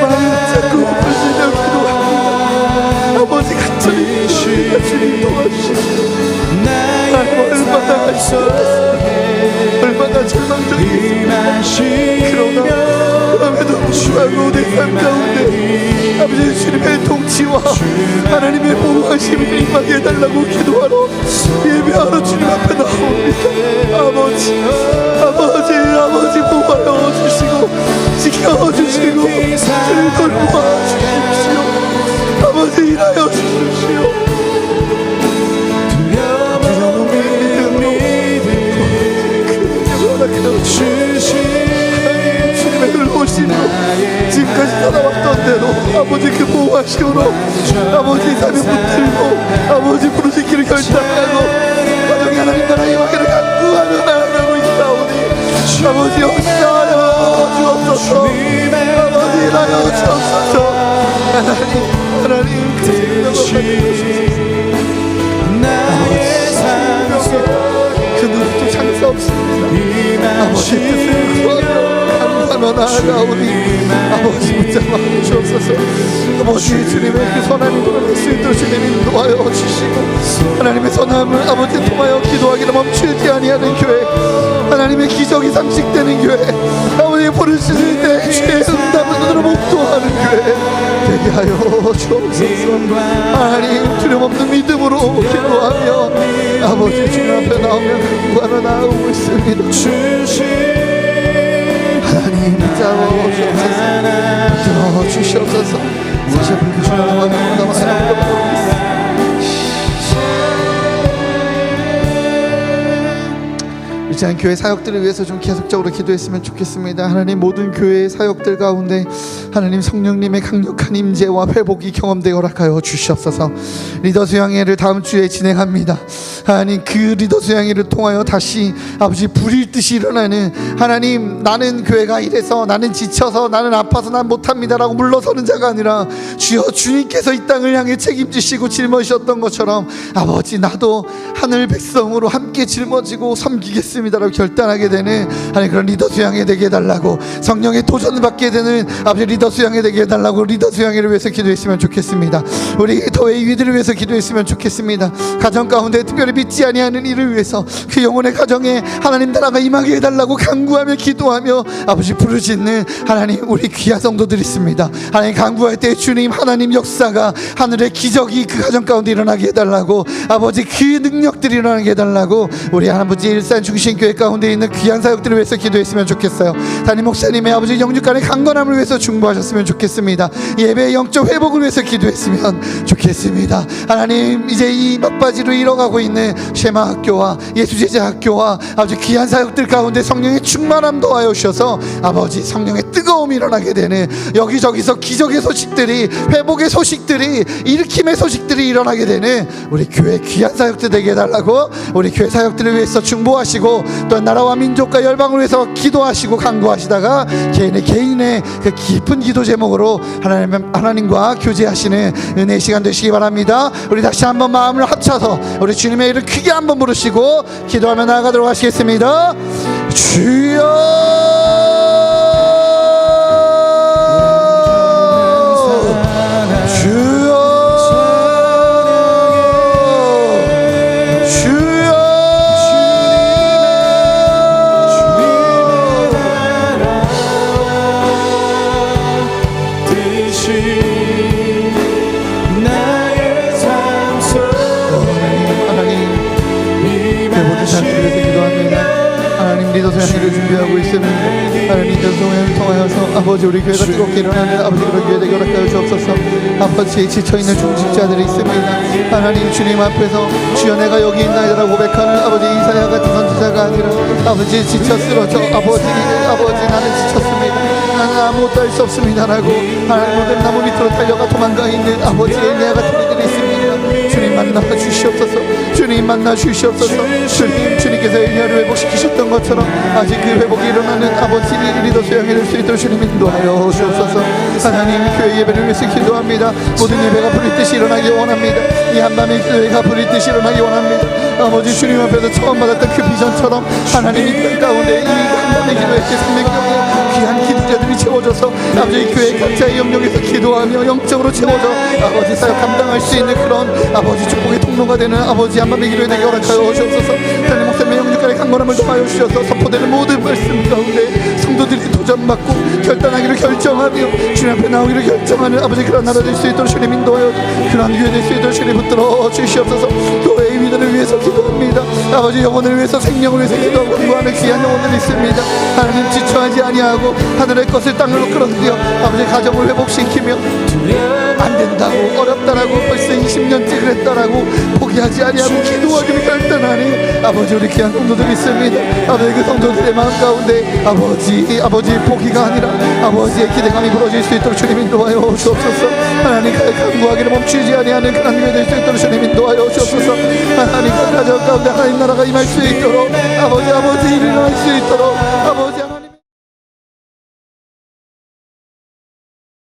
마음을 잡고 부르짖어 기도합니다. 아버지 간절히 기도합니다. 주님 도와주시옵소서. 얼마나 절망적이겠습니까? 그럼에도 불구하고 내 삶 가운데 아버지 주님의 통치와 하나님의 보호하심을 임하게 해달라고 기도하러 예배하러 주님 앞에 나옵니다. 아버지 보호하여 주시고 지켜주시고 주님 돌보아 주십시오. 아버지 일하여 주십시오. 주님의 흘러오심으로 지금까지 살아왔던 대로 아버지 그 보호하심으로 아버지 삶을 붙들고 아버지 부르짖기를 결단하고 가정이 하나님 나라의 왕을 간구하며 나아가고 있사오니 아버지 역사하여 주옵소서. 아버지 일하여 주옵소서. 하나님 그 생명을 받으시옵소서. 그 누구도 장사 없습니다. 아버지 뜻을 구하며 나아가오니 아버지 붙잡아 주옵소서. 아버지 주님의 그 선함이 드러날 수 있도록 주님 인도하여 주시고 하나님의 선함을 아버지 통하여 기도하기를 멈추지 아니하는 교회, 하나님의 기적이 상식되는 교회, 아버지 부르시는 때 주의 응답으로 목도하는 교회 되게 하여 주옵소서. 하나님 두려움 없는 믿음으로 기도하며 아버지 주님 앞에 나오며 구하며 나오고 있습니다. 하나님 붙잡아 주시옵소서. 사실 불교 주님과 하나님과 이제 교회 사역들을 위해서 좀 계속적으로 기도했으면 좋겠습니다. 하나님 모든 교회의 사역들 가운데 하나님 성령님의 강력한 임재와 회복이 경험되게 허락하여 주시옵소서. 리더 수양회를 다음 주에 진행합니다. 하나님 그 리더 수양회를 통하여 다시 아버지 불일 듯이 일어나는 하나님, 나는 교회가 이래서 나는 지쳐서 나는 아파서 난 못합니다라고 물러서는 자가 아니라 주여 주님께서 이 땅을 향해 책임지시고 짊어지셨던 것처럼 아버지 나도 하늘 백성으로 함께 짊어지고 섬기겠습니다라고 결단하게 되는 하나님 그런 리더 수양회 되게 해달라고, 성령의 도전을 받게 되는 아버지 리더 수양회 되게 해달라고 리더 수양회를 위해서 기도했으면 좋겠습니다. 우리 더웨이 위들을 위해서 기도했으면 좋겠습니다. 가정 가운데 특별히 믿지 아니하는 이를 위해서 그 영혼의 가정에 하나님 나라가 임하게 해달라고 간구하며 기도하며 아버지 부르짖는 하나님 우리 귀한 성도들이 있습니다. 하나님 간구할 때 주님 하나님 역사가 하늘의 기적이 그 가정 가운데 일어나게 해달라고, 아버지 그 능력들이 일어나게 해달라고 우리 아버지 일산 중심교회 가운데 있는 귀한 사역들을 위해서 기도했으면 좋겠어요. 담임 목사님의 아버지 영육간의 강건함을 위해서 중보하셨으면 좋겠습니다. 예배의 영적 회복을 위해서 기도했으면 좋겠습니다. 하나님 이제 이 막바지로 이뤄가고 있는 쉐마 학교와 예수제자 학교와 아버지 귀한 사역들 가운데 성령의 충만함 더하여 주셔서 아버지 성령의 뜨거움이 일어나게 되는, 여기저기서 기적의 소식들이, 회복의 소식들이, 일으킴의 소식들이 일어나게 되는 우리 교회 귀한 사역들 되게 해달라고 우리 교회 사역들을 위해서 중보하시고 또 나라와 민족과 열방을 위해서 기도하시고 간구하시다가 개인의 그 깊은 기도 제목으로 하나님과 교제하시는 은혜의 시간 되시기 바랍니다. 우리 다시 한번 마음을 합쳐서 우리 주님의 이름 크게 한번 부르시고 기도하며 나아가도록 하시겠습니다. 주여 리더수양회를 준비하고 있습니다. 하나님 리더수양회를 통하여서 아버지 우리 교회가 뜨겁게 일어나는 아버지 그런 교회 되게 허락하여 주옵소서. 아버지 지쳐있는 중직자들이 있습니다. 하나님 주님 앞에서 주여 내가 여기 있나이다라고 고백하는 아버지 이사야 같은 선지자가 아니라 아버지 지쳐 쓰러져 아버지 나는 지쳤습니다, 나는 아무것도 할 수 없습니다라고 하나님 모든 나무 밑으로 달려가 도망가 있는 아버지 엘리야 같은 이들이 있습니다. 주님 만나 주시옵소서. 주님 만나 주시옵소서. 주님께서 엘리야를 회복시키셨던 것처럼 아직 그 회복이 일어나는 아버지 리더 수양회 될 수 있도록 주님 인도하여 주옵소서. 하나님 교회 예배를 위해서 기도합니다. 모든 예배가 불일듯이 일어나기 원합니다. 이 한밤의 교회가 불일듯이 일어나기 원합니다. 아버지 주님 앞에서 처음 받았던 그 비전처럼 하나님 이 땅 가운데 이 한밤의 기도의 그 생명력에 귀한 기도자들이 채워져서 아버지 교회 각자의 영역에서 기도하며 영적으로 채워져 아버지 사역 감당할 수 있는 그런 아버지 축복의 통로가 되는 아버지 한밤의 기도에 되게 허락하여 주옵소서. 하나님 목사님의 영육간의 강건함을 더하여 주셔서 선포되는 모든 말씀 가운데 성도들이 도전받고 결단하기를 결정하며 주님 앞에 나오기를 결정하는 아버지 그런 나라 될 수 있도록 주님 인도하여 그런 교회 될 수 있도록 주님 붙들어 주시옵소서. 교회의 위대를 위해서 기도합니다. 아버지 영혼을 위해서 생명을 위해서 기도하고 구하는 귀한 영혼들이 있습니다. 하나님 지쳐하지 아니하고 하늘의 것을 땅으로 끌어들여 아버지 가정을 회복시키며 안 된다고 어렵다라고 벌써 20년째 그랬다라고 포기하지 아니하고 기도하기를 결단하는 아버지 우리 귀한 성도들이 있습니다. 아버지 그 성도들의 마음 가운데 아버지 포기가 아니라 아버지의 기대감이 부러질 수 있도록 주님 인도하여 주옵소서. 하나님 간구하기를 멈추지 아니하는 그런 교회 될 수 있도록 주님 인도하여 주옵소서. 하나님 그 가정 가운데 하나님 나라가 임할 수 있도록 아버지 일을 할 수 있도록 아버지 하나님